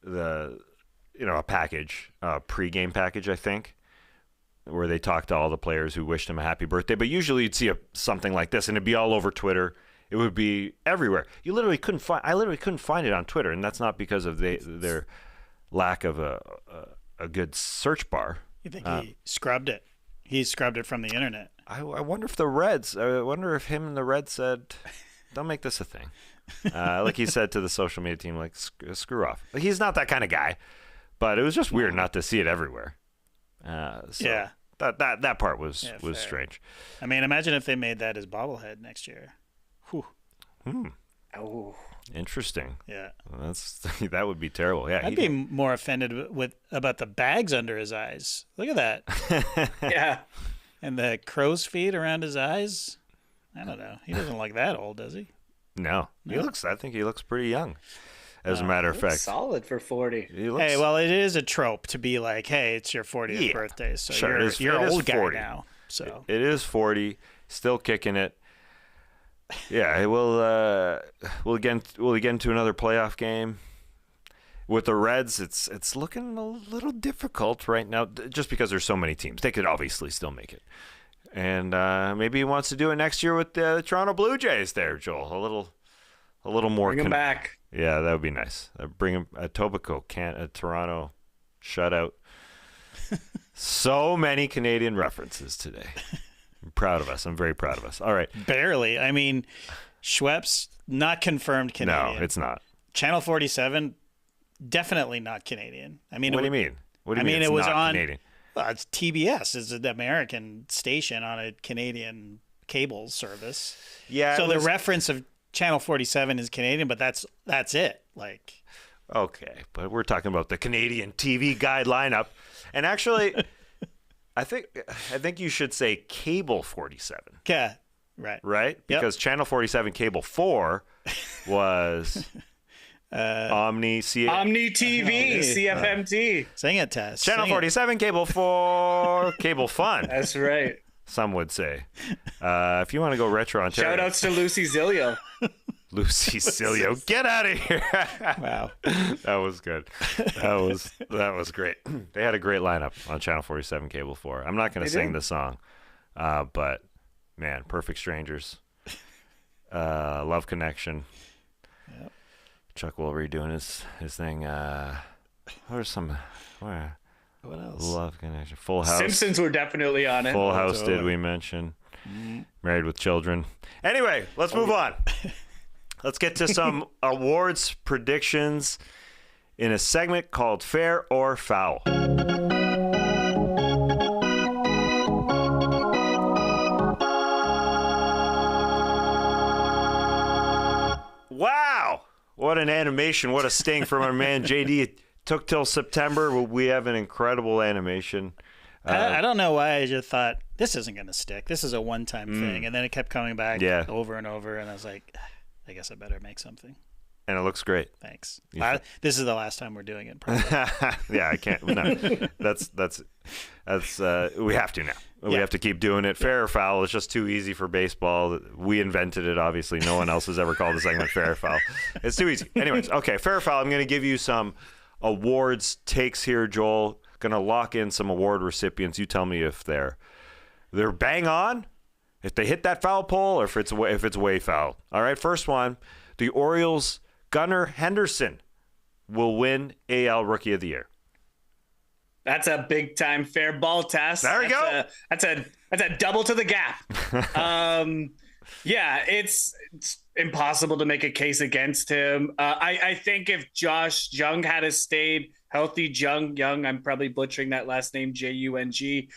the, a package, pregame package, I think, where they talked to all the players who wished him a happy birthday. But usually you'd see something like this, and it'd be all over Twitter. It would be everywhere. I literally couldn't find it on Twitter, and that's not because of their lack of a good search bar. You think he scrubbed it? He scrubbed it from the internet. I wonder if the Reds. I wonder if him and the Reds said, "Don't make this a thing." Like he said to the social media team, like, "Screw off." Like, he's not that kind of guy, but it was just weird not to see it everywhere. Yeah. That part was strange. I mean, imagine if they made that his bobblehead next year. Whew. Oh. Interesting. Yeah. That would be terrible. Yeah. I'd be more offended about the bags under his eyes. Look at that. Yeah. And the crow's feet around his eyes. I don't know. He doesn't look that old, does he? No. I think he looks pretty young. As a matter of fact. Solid for 40. Hey, well, it is a trope to be like, hey, it's your 40th birthday. So you're an old guy 40. Now. So it is 40, still kicking it. Yeah, we'll get into another playoff game. With the Reds, it's looking a little difficult right now, just because there's so many teams. They could obviously still make it, and maybe he wants to do it next year with the Toronto Blue Jays. There, Joel, a little more. Bring him back. Yeah, that would be nice. Bring him a Tobico, a Toronto shutout. So many Canadian references today. I'm proud of us. I'm very proud of us. All right. Barely. I mean, Schweppes, not confirmed Canadian. No, it's not. Channel 47, definitely not Canadian. I mean, what do you mean? What do you mean? It was on. Canadian? Well, it's TBS. It's an American station on a Canadian cable service. Yeah. So the reference of Channel 47 is Canadian, but that's it. Like. Okay, but we're talking about the Canadian TV guide lineup, and actually. I think you should say Cable 47. Yeah, right. Right? Because Channel 47 Cable 4 was Omni TV, CFMT. Sing it, Tas. Channel 47 Cable 4 Cable Fun. That's right. Some would say. If you want to go retro Ontario. Shout outs to Lucy Zilio. Lucy Cilio, get out of here! Wow, that was good. That was great. They had a great lineup on Channel 47 Cable 4. I'm not going to sing the song, but man, Perfect Strangers, Love Connection. Yep. Chuck Woolery doing his thing. What else? Love Connection. Full House. Simpsons were definitely on it. Full House did we mention? Married with Children. Anyway, let's move on. Let's get to some awards predictions in a segment called Fair or Foul. Wow! What an animation. What a sting from our man JD. It took till September, but we have an incredible animation. I don't know why I just thought, this isn't going to stick. This is a one-time thing. And then it kept coming back over and over, and I was like, I guess I better make something. And it looks great. Thanks. This is the last time we're doing it. Yeah, I can't. No, that's we have to now. We have to keep doing it. Fair or foul is just too easy for baseball. We invented it. Obviously, no one else has ever called the segment fair or foul. It's too easy. Anyways, okay, fair or foul. I'm going to give you some awards takes here, Joel. Going to lock in some award recipients. You tell me if they're bang on, if they hit that foul pole, or if it's way foul. All right, first one, the Orioles' Gunnar Henderson will win AL Rookie of the Year. That's a big time fair ball test. There we go. That's a double to the gap. Yeah, it's impossible to make a case against him. I think if Josh Jung had stayed healthy, Jung, I'm probably butchering that last name, Jung.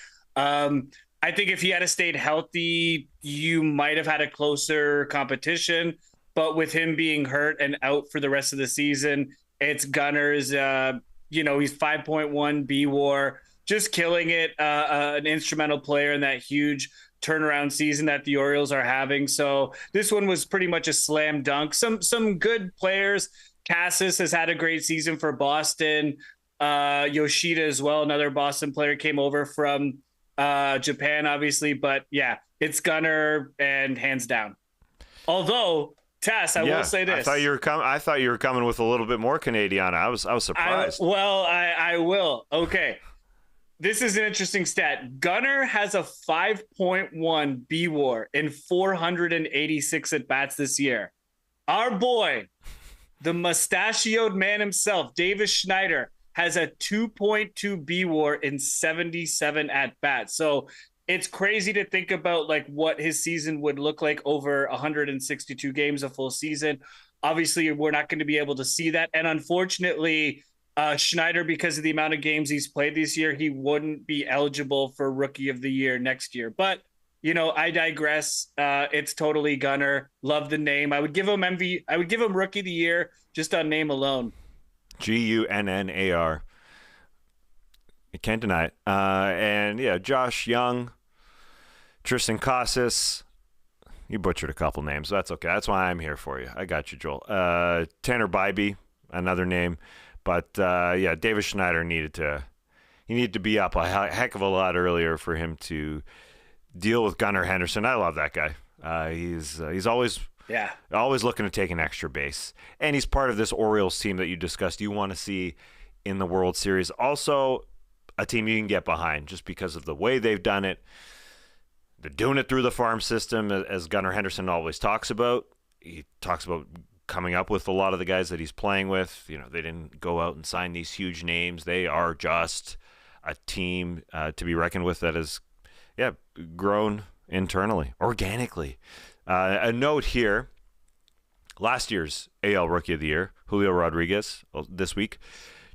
I think if he had stayed healthy, you might have had a closer competition. But with him being hurt and out for the rest of the season, it's Gunnar's, he's 5.1 B-WAR, just killing it, an instrumental player in that huge turnaround season that the Orioles are having. So this one was pretty much a slam dunk. Some good players. Cassis has had a great season for Boston. Yoshida as well, another Boston player, came over from Japan, obviously. But yeah, it's Gunnar and hands down. Although, Tas, I will say this. I thought you were coming with a little bit more Canadian. I was surprised. I will. Okay. This is an interesting stat. Gunnar has a 5.1 B-WAR in 486 at-bats this year. Our boy, the mustachioed man himself, Davis Schneider, has a 2.2 B-WAR in 77 at-bats. So it's crazy to think about like what his season would look like over 162 games, a full season. Obviously, we're not going to be able to see that. And unfortunately, Schneider, because of the amount of games he's played this year, he wouldn't be eligible for Rookie of the Year next year. But, I digress. It's totally Gunnar. Love the name. I would give him I would give him Rookie of the Year just on name alone. Gunnar. You can't deny it. And yeah, Josh Young, Tristan Casas. You butchered a couple names. That's okay. That's why I'm here for you. I got you, Joel. Tanner Bybee, another name. But yeah, Davis Schneider needed to be up a heck of a lot earlier for him to deal with Gunnar Henderson. I love that guy. He's always looking to take an extra base, and he's part of this Orioles team that you discussed. You want to see in the World Series. Also, a team you can get behind just because of the way they've done it. They're doing it through the farm system, as Gunnar Henderson always talks about. He talks about coming up with a lot of the guys that he's playing with. They didn't go out and sign these huge names. They are just a team to be reckoned with that has, grown internally, organically. A note here, last year's AL Rookie of the Year, Julio Rodriguez, this week,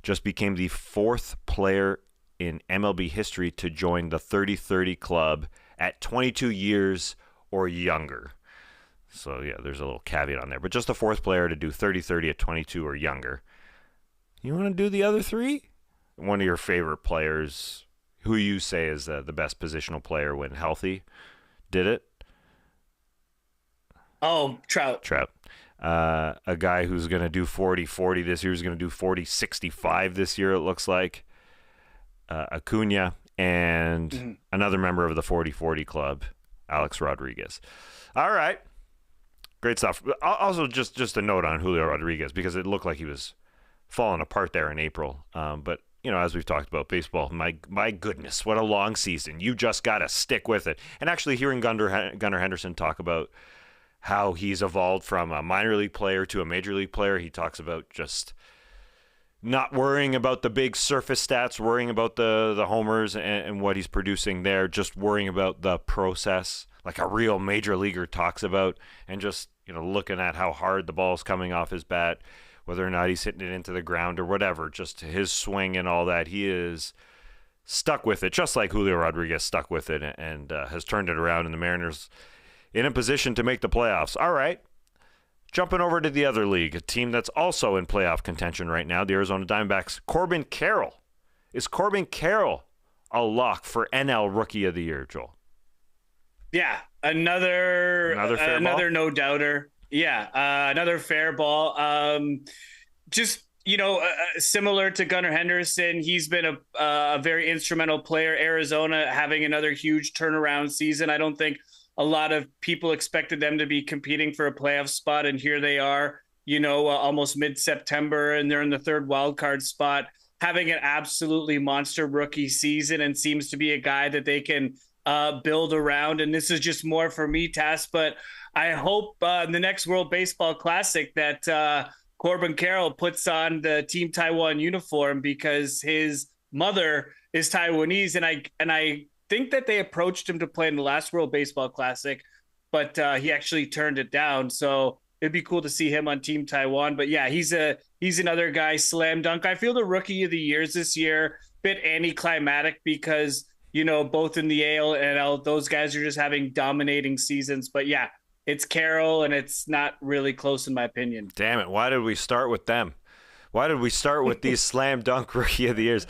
just became the 4th player in MLB history to join the 30-30 club at 22 years or younger. So, yeah, there's a little caveat on there. But just the 4th player to do 30-30 at 22 or younger. You want to do the other 3? One of your favorite players, who you say is the best positional player when healthy, did it? Oh, Trout. A guy who's going to do 40-40 this year. Who's going to do 40-65 this year, it looks like. Acuña and another member of the 40-40 club, Alex Rodriguez. All right. Great stuff. Also, just a note on Julio Rodriguez, because it looked like he was falling apart there in April. But, as we've talked about baseball, my goodness, what a long season. You just got to stick with it. And actually hearing Gunnar Henderson talk about how he's evolved from a minor league player to a major league player, he talks about just not worrying about the big surface stats, worrying about the homers and what he's producing there, just worrying about the process, like a real major leaguer talks about, and just looking at how hard the ball's coming off his bat, whether or not he's hitting it into the ground or whatever, just his swing and all that. He is stuck with it, just like Julio Rodriguez stuck with it and has turned it around, and the Mariners in a position to make the playoffs. All right. Jumping over to the other league, a team that's also in playoff contention right now, the Arizona Diamondbacks. Corbin Carroll. Is Corbin Carroll a lock for NL Rookie of the Year, Joel? Yeah, another no-doubter. Yeah, another fair ball. Similar to Gunnar Henderson, he's been a very instrumental player. Arizona having another huge turnaround season. I don't think a lot of people expected them to be competing for a playoff spot, and here they are, almost mid-September, and they're in the 3rd wild card spot, having an absolutely monster rookie season, and seems to be a guy that they can build around. And this is just more for me, Tas, but I hope in the next World Baseball Classic that Corbin Carroll puts on the Team Taiwan uniform, because his mother is Taiwanese, and I think that they approached him to play in the last World Baseball Classic, but he actually turned it down. So it'd be cool to see him on Team Taiwan. But yeah, he's another guy, slam dunk. I feel the Rookie of the Years this year bit anticlimactic, because both in the AL and NL. Those guys are just having dominating seasons. But yeah, it's Carroll, and it's not really close in my opinion. Damn it. Why did we start with them? Why did we start with these slam dunk rookie of the years?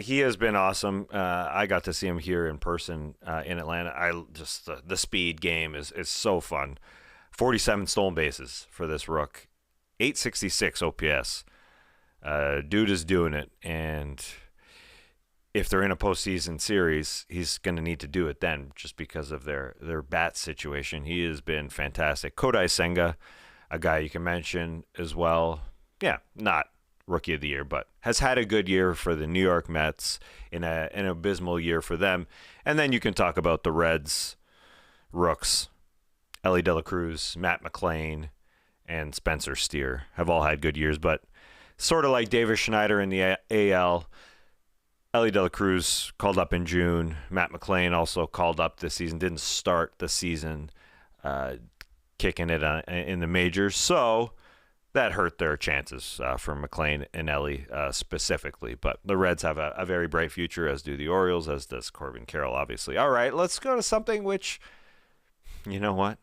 He has been awesome. I got to see him here in person in Atlanta. The speed game is so fun. 47 stolen bases for this rook. 866 OPS. Dude is doing it, and if they're in a postseason series, he's going to need to do it then, just because of their bat situation. He has been fantastic. Kodai Senga, a guy you can mention as well. Yeah, not rookie of the year, but has had a good year for the New York Mets, in an abysmal year for them. And then you can talk about the Reds, rooks. Elly De La Cruz, Matt McLain, and Spencer Steer have all had good years, but sort of like Davis Schneider in the AL, Elly De La Cruz called up in June. Matt McLain also called up this season, didn't start the season kicking it in the majors, so that hurt their chances for McLain and Elly specifically. But the Reds have a very bright future, as do the Orioles, as does Corbin Carroll, obviously. All right, let's go to something which, you know what,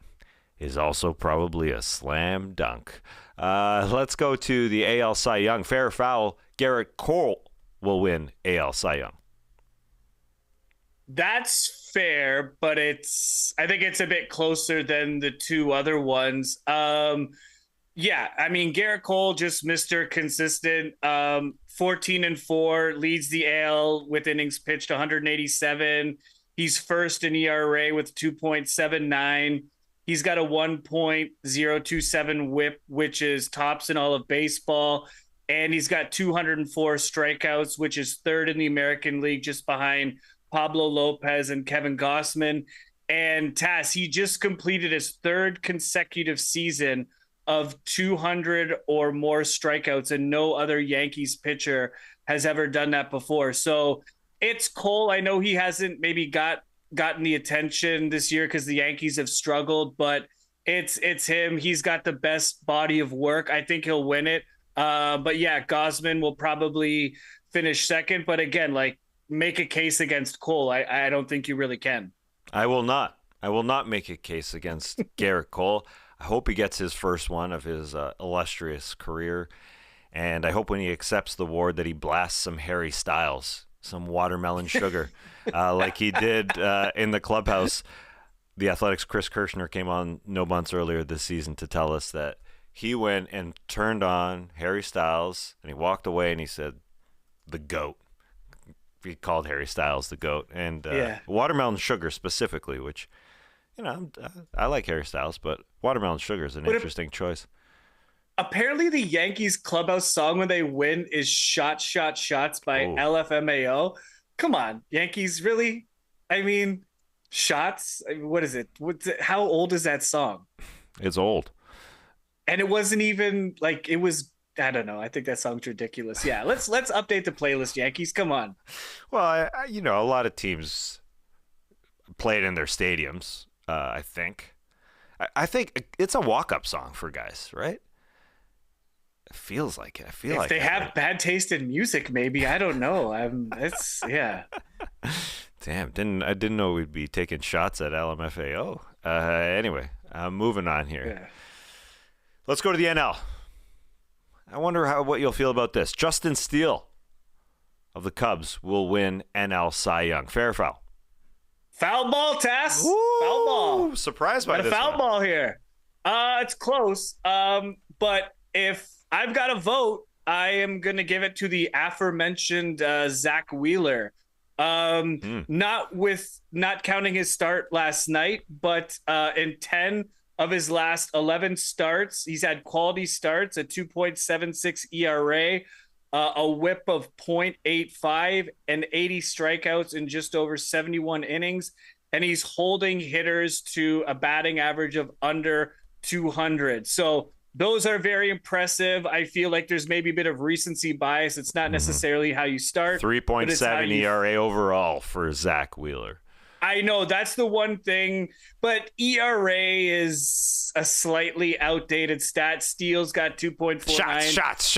is also probably a slam dunk. Let's go to the AL Cy Young. Fair or foul, Gerrit Cole will win AL Cy Young. That's fair, but I think it's a bit closer than the two other ones. Yeah, I mean, Gerrit Cole, just Mr. Consistent, 14-4, leads the AL with innings pitched 187. He's first in ERA with 2.79. He's got a 1.027 whip, which is tops in all of baseball. And he's got 204 strikeouts, which is third in the American League, just behind Pablo Lopez and Kevin Gausman. And Tas, he just completed his third consecutive season of 200 or more strikeouts, and no other Yankees pitcher has ever done that before. So it's Cole. I know he hasn't maybe gotten the attention this year because the Yankees have struggled, but it's him. He's got the best body of work. I think he'll win it. But yeah, Gausman will probably finish second. But again, like, make a case against Cole. I don't think you really can. I will not make a case against Gerrit Cole. I hope he gets his first one of his illustrious career. And I hope when he accepts the award that he blasts some Harry Styles, some watermelon sugar, like he did in the clubhouse. The Athletics' Chris Kirshner came on No Bunts earlier this season to tell us that he went and turned on Harry Styles, and he walked away and he said, "The GOAT." He called Harry Styles the GOAT. And watermelon sugar specifically, which, I like Harry Styles, but watermelon sugar is an interesting choice. Apparently the Yankees clubhouse song when they win is Shots by LFMAO. Come on, Yankees, really? I mean, Shots? What is it? How old is that song? It's old. And it wasn't even like, it was, I don't know. I think that song's ridiculous. Yeah, let's update the playlist, Yankees. Come on. Well, a lot of teams play it in their stadiums, I think. I think it's a walk-up song for guys, right? It feels like it. If they have bad taste in music, maybe. I don't know. Yeah. Damn, I didn't know we'd be taking shots at LMFAO. Anyway, moving on here. Yeah. Let's go to the NL. I wonder what you'll feel about this. Justin Steele of the Cubs will win NL Cy Young. Fair or foul? Foul ball, Tas. Ooh, foul ball. Surprised by this foul ball here. It's close. But if I've got a vote, I am going to give it to the aforementioned Zach Wheeler. Not counting his start last night, but in 10 of his last 11 starts, he's had quality starts, a 2.76 ERA, a whip of 0.85, and 80 strikeouts in just over 71 innings. And he's holding hitters to a batting average of under 200. So those are very impressive. I feel like there's maybe a bit of recency bias. It's not necessarily how you start. 3.7 ERA overall for Zach Wheeler. I know that's the one thing, but ERA is a slightly outdated stat. Steele's got 2.49. Shots.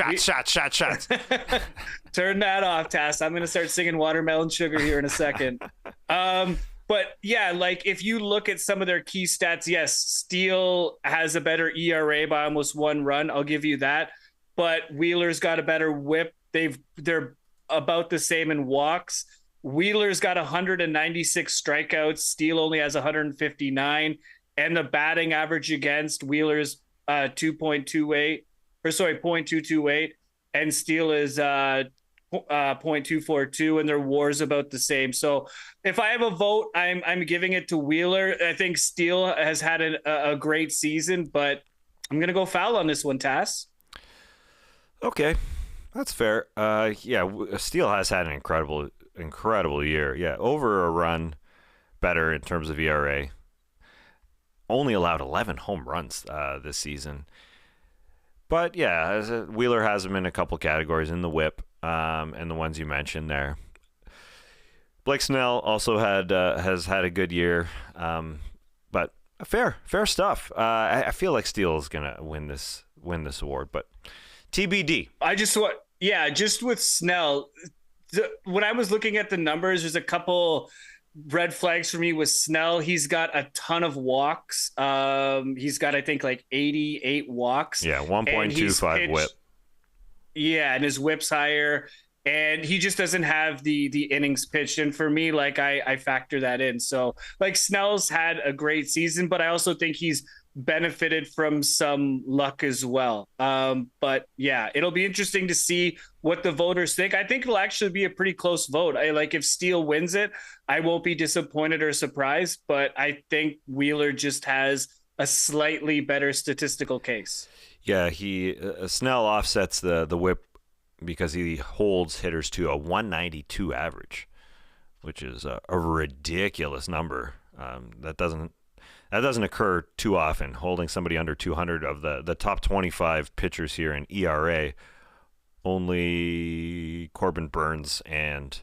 Turn that off, Tas. I'm going to start singing Watermelon Sugar here in a second. But yeah, like if you look at some of their key stats, yes, Steele has a better ERA by almost 1 run. I'll give you that. But Wheeler's got a better whip. They're about the same in walks. Wheeler's got 196 strikeouts. Steele only has 159, and the batting average against Wheeler's 0.228, and Steele is 0.242, and their WAR's about the same. So if I have a vote, I'm giving it to Wheeler. I think Steele has had a great season, but I'm gonna go foul on this one, Tas. Okay, that's fair. Steele has had an incredible year. Yeah, over a run better in terms of ERA. Only allowed 11 home runs this season. But yeah, Wheeler has him in a couple categories in the whip and the ones you mentioned there. Blake Snell also has had a good year, but fair stuff. I feel like Steele is gonna win this award, but TBD. Just with Snell. When I was looking at the numbers, there's a couple red flags for me with Snell. He's got a ton of walks. He's got, I think, like 88 walks. Yeah, 1.25 whip. Yeah, and his whip's higher. And he just doesn't have the innings pitched. And for me, like I factor that in. So like Snell's had a great season, but I also think he's benefited from some luck as well. But yeah, it'll be interesting to see what the voters think. I think it'll actually be a pretty close vote. If Steele wins it, I won't be disappointed or surprised, but I think Wheeler just has a slightly better statistical case. Yeah, Snell offsets the whip because he holds hitters to a 192 average, which is a ridiculous number. That doesn't occur too often, holding somebody under 200. Of the top 25 pitchers here in ERA, only Corbin, Burns, and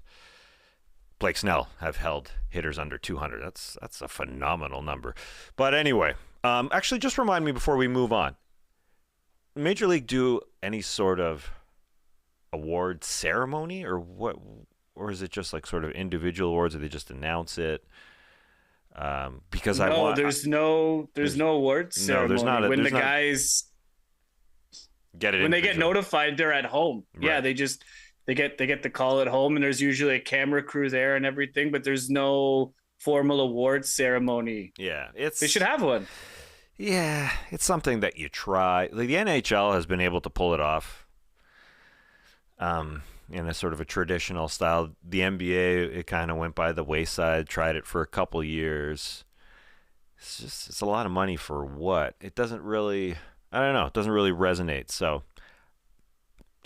Blake Snell have held hitters under 200. That's a phenomenal number. But anyway, actually, just remind me before we move on. Major League do any sort of award ceremony or what? Or is it just like sort of individual awards, or they just announce it? Because there's no awards ceremony. No, there's not. When the guys get it, when they get notified, they're at home. Right. Yeah, they get the call at home, and there's usually a camera crew there and everything. But there's no formal awards ceremony. Yeah, they should have one. Yeah, it's something that you try. Like the NHL has been able to pull it off. In a sort of a traditional style. The NBA, it kind of went by the wayside, tried it for a couple years. It's a lot of money for what? It doesn't really, I don't know, it doesn't really resonate. So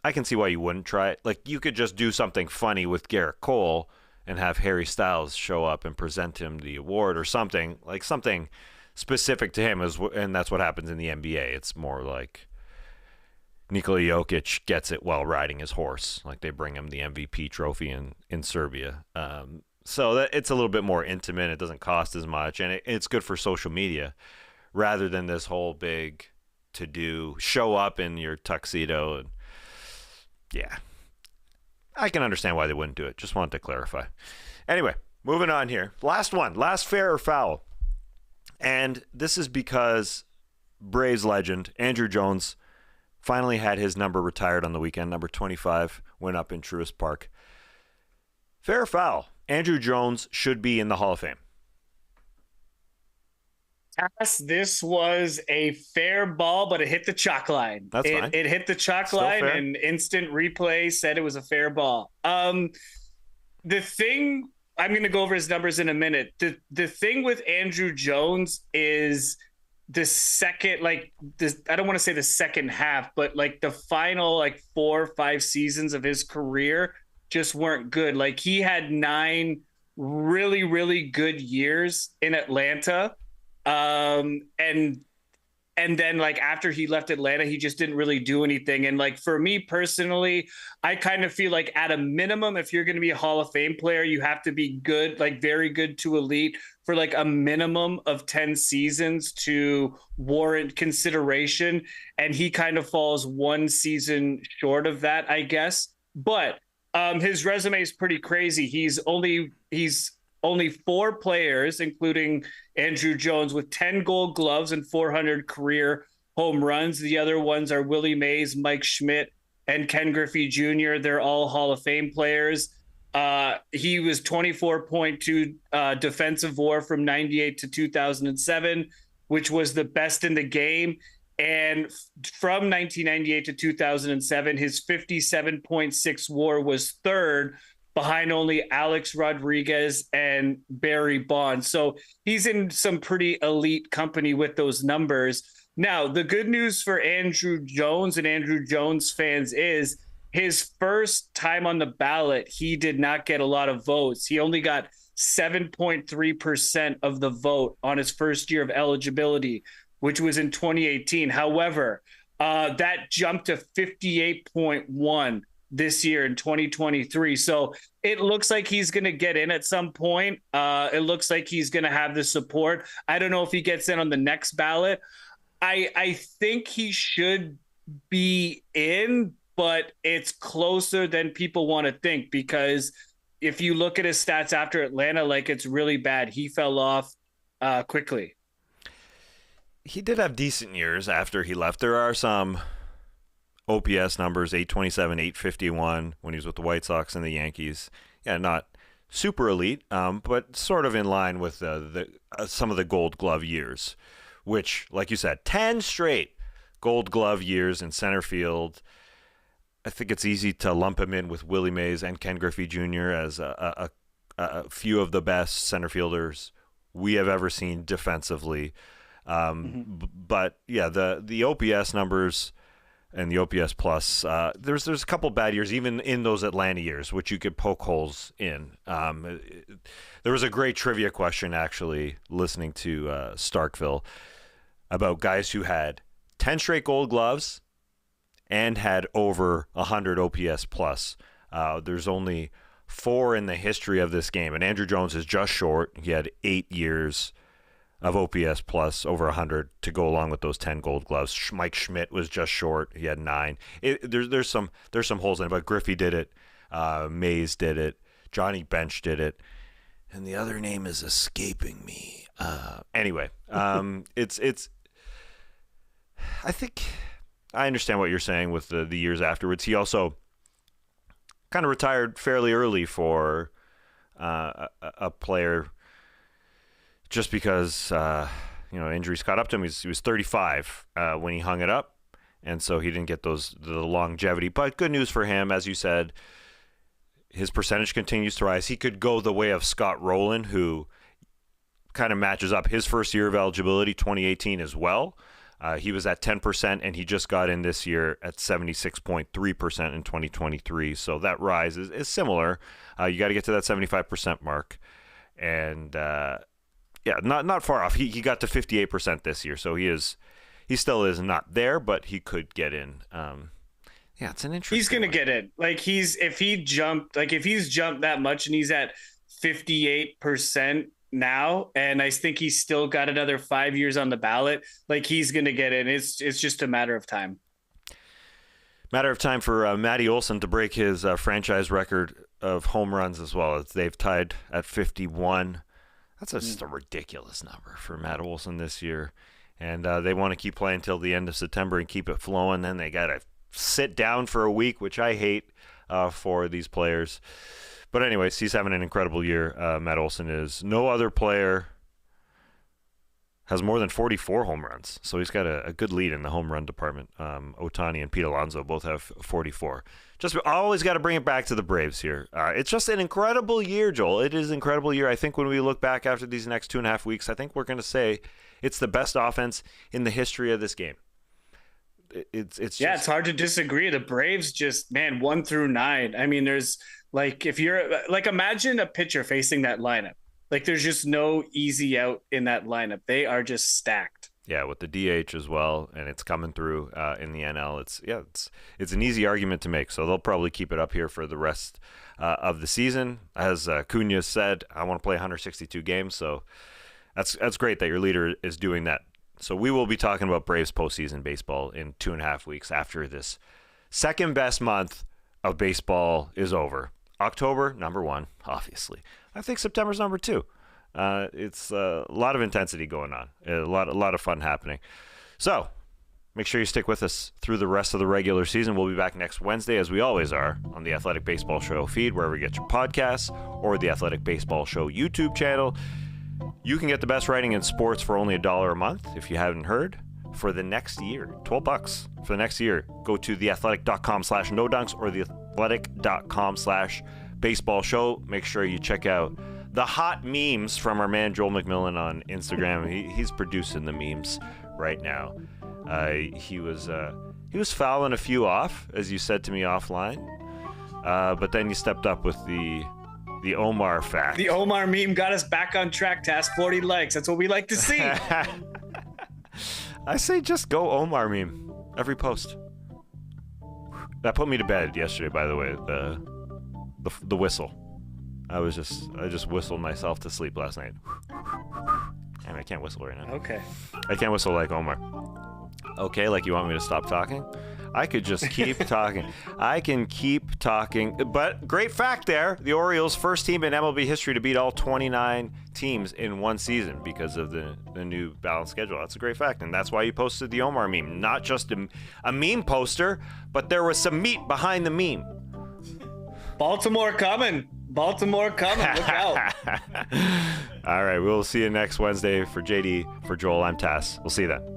I can see why you wouldn't try it. Like you could just do something funny with Gerrit Cole and have Harry Styles show up and present him the award or something, like something specific to him, and that's what happens in the NBA. It's more like Nikola Jokic gets it while riding his horse. Like they bring him the MVP trophy in Serbia. So that it's a little bit more intimate. It doesn't cost as much, and it's good for social media rather than this whole big to-do show up in your tuxedo. And yeah, I can understand why they wouldn't do it. Just wanted to clarify. Anyway, moving on here. Last one. Last fair or foul. And this is because Braves legend Andruw Jones finally had his number retired on the weekend. Number 25 went up in Truist Park. Fair or foul? Andruw Jones should be in the Hall of Fame. Yes, this was a fair ball, but it hit the chalk line. That's fine. It hit the chalk line, and instant replay said it was a fair ball. The thing, I'm going to go over his numbers in a minute. The thing with Andruw Jones is the second, like this, I don't want to say the second half, but like the final 4 or 5 seasons of his career just weren't good. Like he had 9 really, really good years in Atlanta. And And then like after he left Atlanta, he just didn't really do anything. And like for me personally, I kind of feel like at a minimum, if you're going to be a Hall of Fame player, you have to be good, like very good to elite for like a minimum of 10 seasons to warrant consideration. And he kind of falls one season short of that, I guess. But his resume is pretty crazy. He's only 4 players, including Andruw Jones, with 10 Gold Gloves and 400 career home runs. The other ones are Willie Mays, Mike Schmidt, and Ken Griffey Jr. They're all Hall of Fame players. He was 24.2 defensive WAR from 98 to 2007, which was the best in the game. And from 1998 to 2007, his 57.6 WAR was third, behind only Alex Rodriguez and Barry Bonds. So he's in some pretty elite company with those numbers. Now, the good news for Andruw Jones and Andruw Jones fans is his first time on the ballot, he did not get a lot of votes. He only got 7.3% of the vote on his first year of eligibility, which was in 2018. However, that jumped to 58.1 this year in 2023. So it looks like he's going to get in at some point. It looks like he's going to have the support. I don't know if he gets in on the next ballot. I think he should be in, but it's closer than people want to think, because if you look at his stats after Atlanta, like it's really bad. He fell off quickly. He did have decent years after he left. There are some OPS numbers, 827, 851 when he was with the White Sox and the Yankees. Yeah, not super elite, but sort of in line with some of the Gold Glove years, which, like you said, 10 straight Gold Glove years in center field. I think it's easy to lump him in with Willie Mays and Ken Griffey Jr. as a few of the best center fielders we have ever seen defensively. But yeah, the OPS numbers and the OPS plus, there's a couple bad years, even in those Atlanta years, which you could poke holes in. There was a great trivia question, actually, listening to Starkville, about guys who had 10 straight Gold Gloves and had over 100 OPS plus. There's only 4 in the history of this game, and Andruw Jones is just short. He had 8 years of OPS plus over 100 to go along with those 10 Gold Gloves. Mike Schmidt was just short. He had 9. There's some holes in it, but Griffey did it. Mays did it. Johnny Bench did it. And the other name is escaping me. Anyway, it's. I think I understand what you're saying with the years afterwards. He kind of retired fairly early for a player, just because injuries caught up to him. He was 35 when he hung it up, and so he didn't get the longevity. But good news for him, as you said, his percentage continues to rise. He could go the way of Scott Rowland, who kind of matches up his first year of eligibility, 2018 as well. He was at 10%, and he just got in this year at 76.3% in 2023. So that rise is similar. You got to get to that 75% mark, and yeah, not far off. He got to 58% this year, so he still is not there, but he could get in. Yeah, it's an interesting. He's gonna get in. Like if he's jumped that much, and he's at 58% now, and I think he's still got another 5 years on the ballot. Like he's gonna get in. It's just a matter of time. Matter of time for Matty Olson to break his franchise record of home runs as well. They've tied at 51. That's just a ridiculous number for Matt Olson this year. And they want to keep playing until the end of September and keep it flowing. Then they got to sit down for a week, which I hate for these players. But anyways, he's having an incredible year. Matt Olson is. No other player has more than 44 home runs. So he's got a good lead in the home run department. Ohtani and Pete Alonso both have 44. Just always got to bring it back to the Braves here. It's just an incredible year, Joel. It is an incredible year. I think when we look back after these next 2.5 weeks, I think we're going to say it's the best offense in the history of this game. It's hard to disagree. The Braves just, 1 through 9. I mean, there's imagine a pitcher facing that lineup. Like there's just no easy out in that lineup. They are just stacked. Yeah, with the DH as well, and it's coming through in the NL. It's an easy argument to make, so they'll probably keep it up here for the rest of the season. As Acuña said, I want to play 162 games, so that's great that your leader is doing that. So we will be talking about Braves postseason baseball in 2.5 weeks after this second best month of baseball is over. October, number 1, obviously. I think September's number 2. It's a lot of intensity going on, a lot of fun happening. So make sure you stick with us through the rest of the regular season. We'll be back next Wednesday, as we always are, on the Athletic Baseball Show feed, wherever you get your podcasts, or the Athletic Baseball Show YouTube channel. You can get the best writing in sports for only $1 a month, if you haven't heard, for the next year. $12 for the next year. Go to theathletic.com/no-dunks or theathletic.com/baseball show. Make sure you check out the hot memes from our man Joel McMillan on Instagram. He's producing the memes right now. He was fouling a few off, as you said to me offline, but then you stepped up with the Omar fact. The Omar meme got us back on track. Tas 40 likes. That's what we like to see. I say just go Omar meme every post. That put me to bed yesterday, by the way. The whistle. I just whistled myself to sleep last night. And I can't whistle right now. Okay. I can't whistle like Omar. Okay, like you want me to stop talking? I could just keep talking. I can keep talking. But great fact there. The Orioles, first team in MLB history to beat all 29 teams in one season because of the new balanced schedule. That's a great fact. And that's why you posted the Omar meme. Not just a meme poster, but there was some meat behind the meme. Baltimore coming. Look out. All right, we'll see you next Wednesday. For JD, for Joel, I'm Tas. We'll see you then.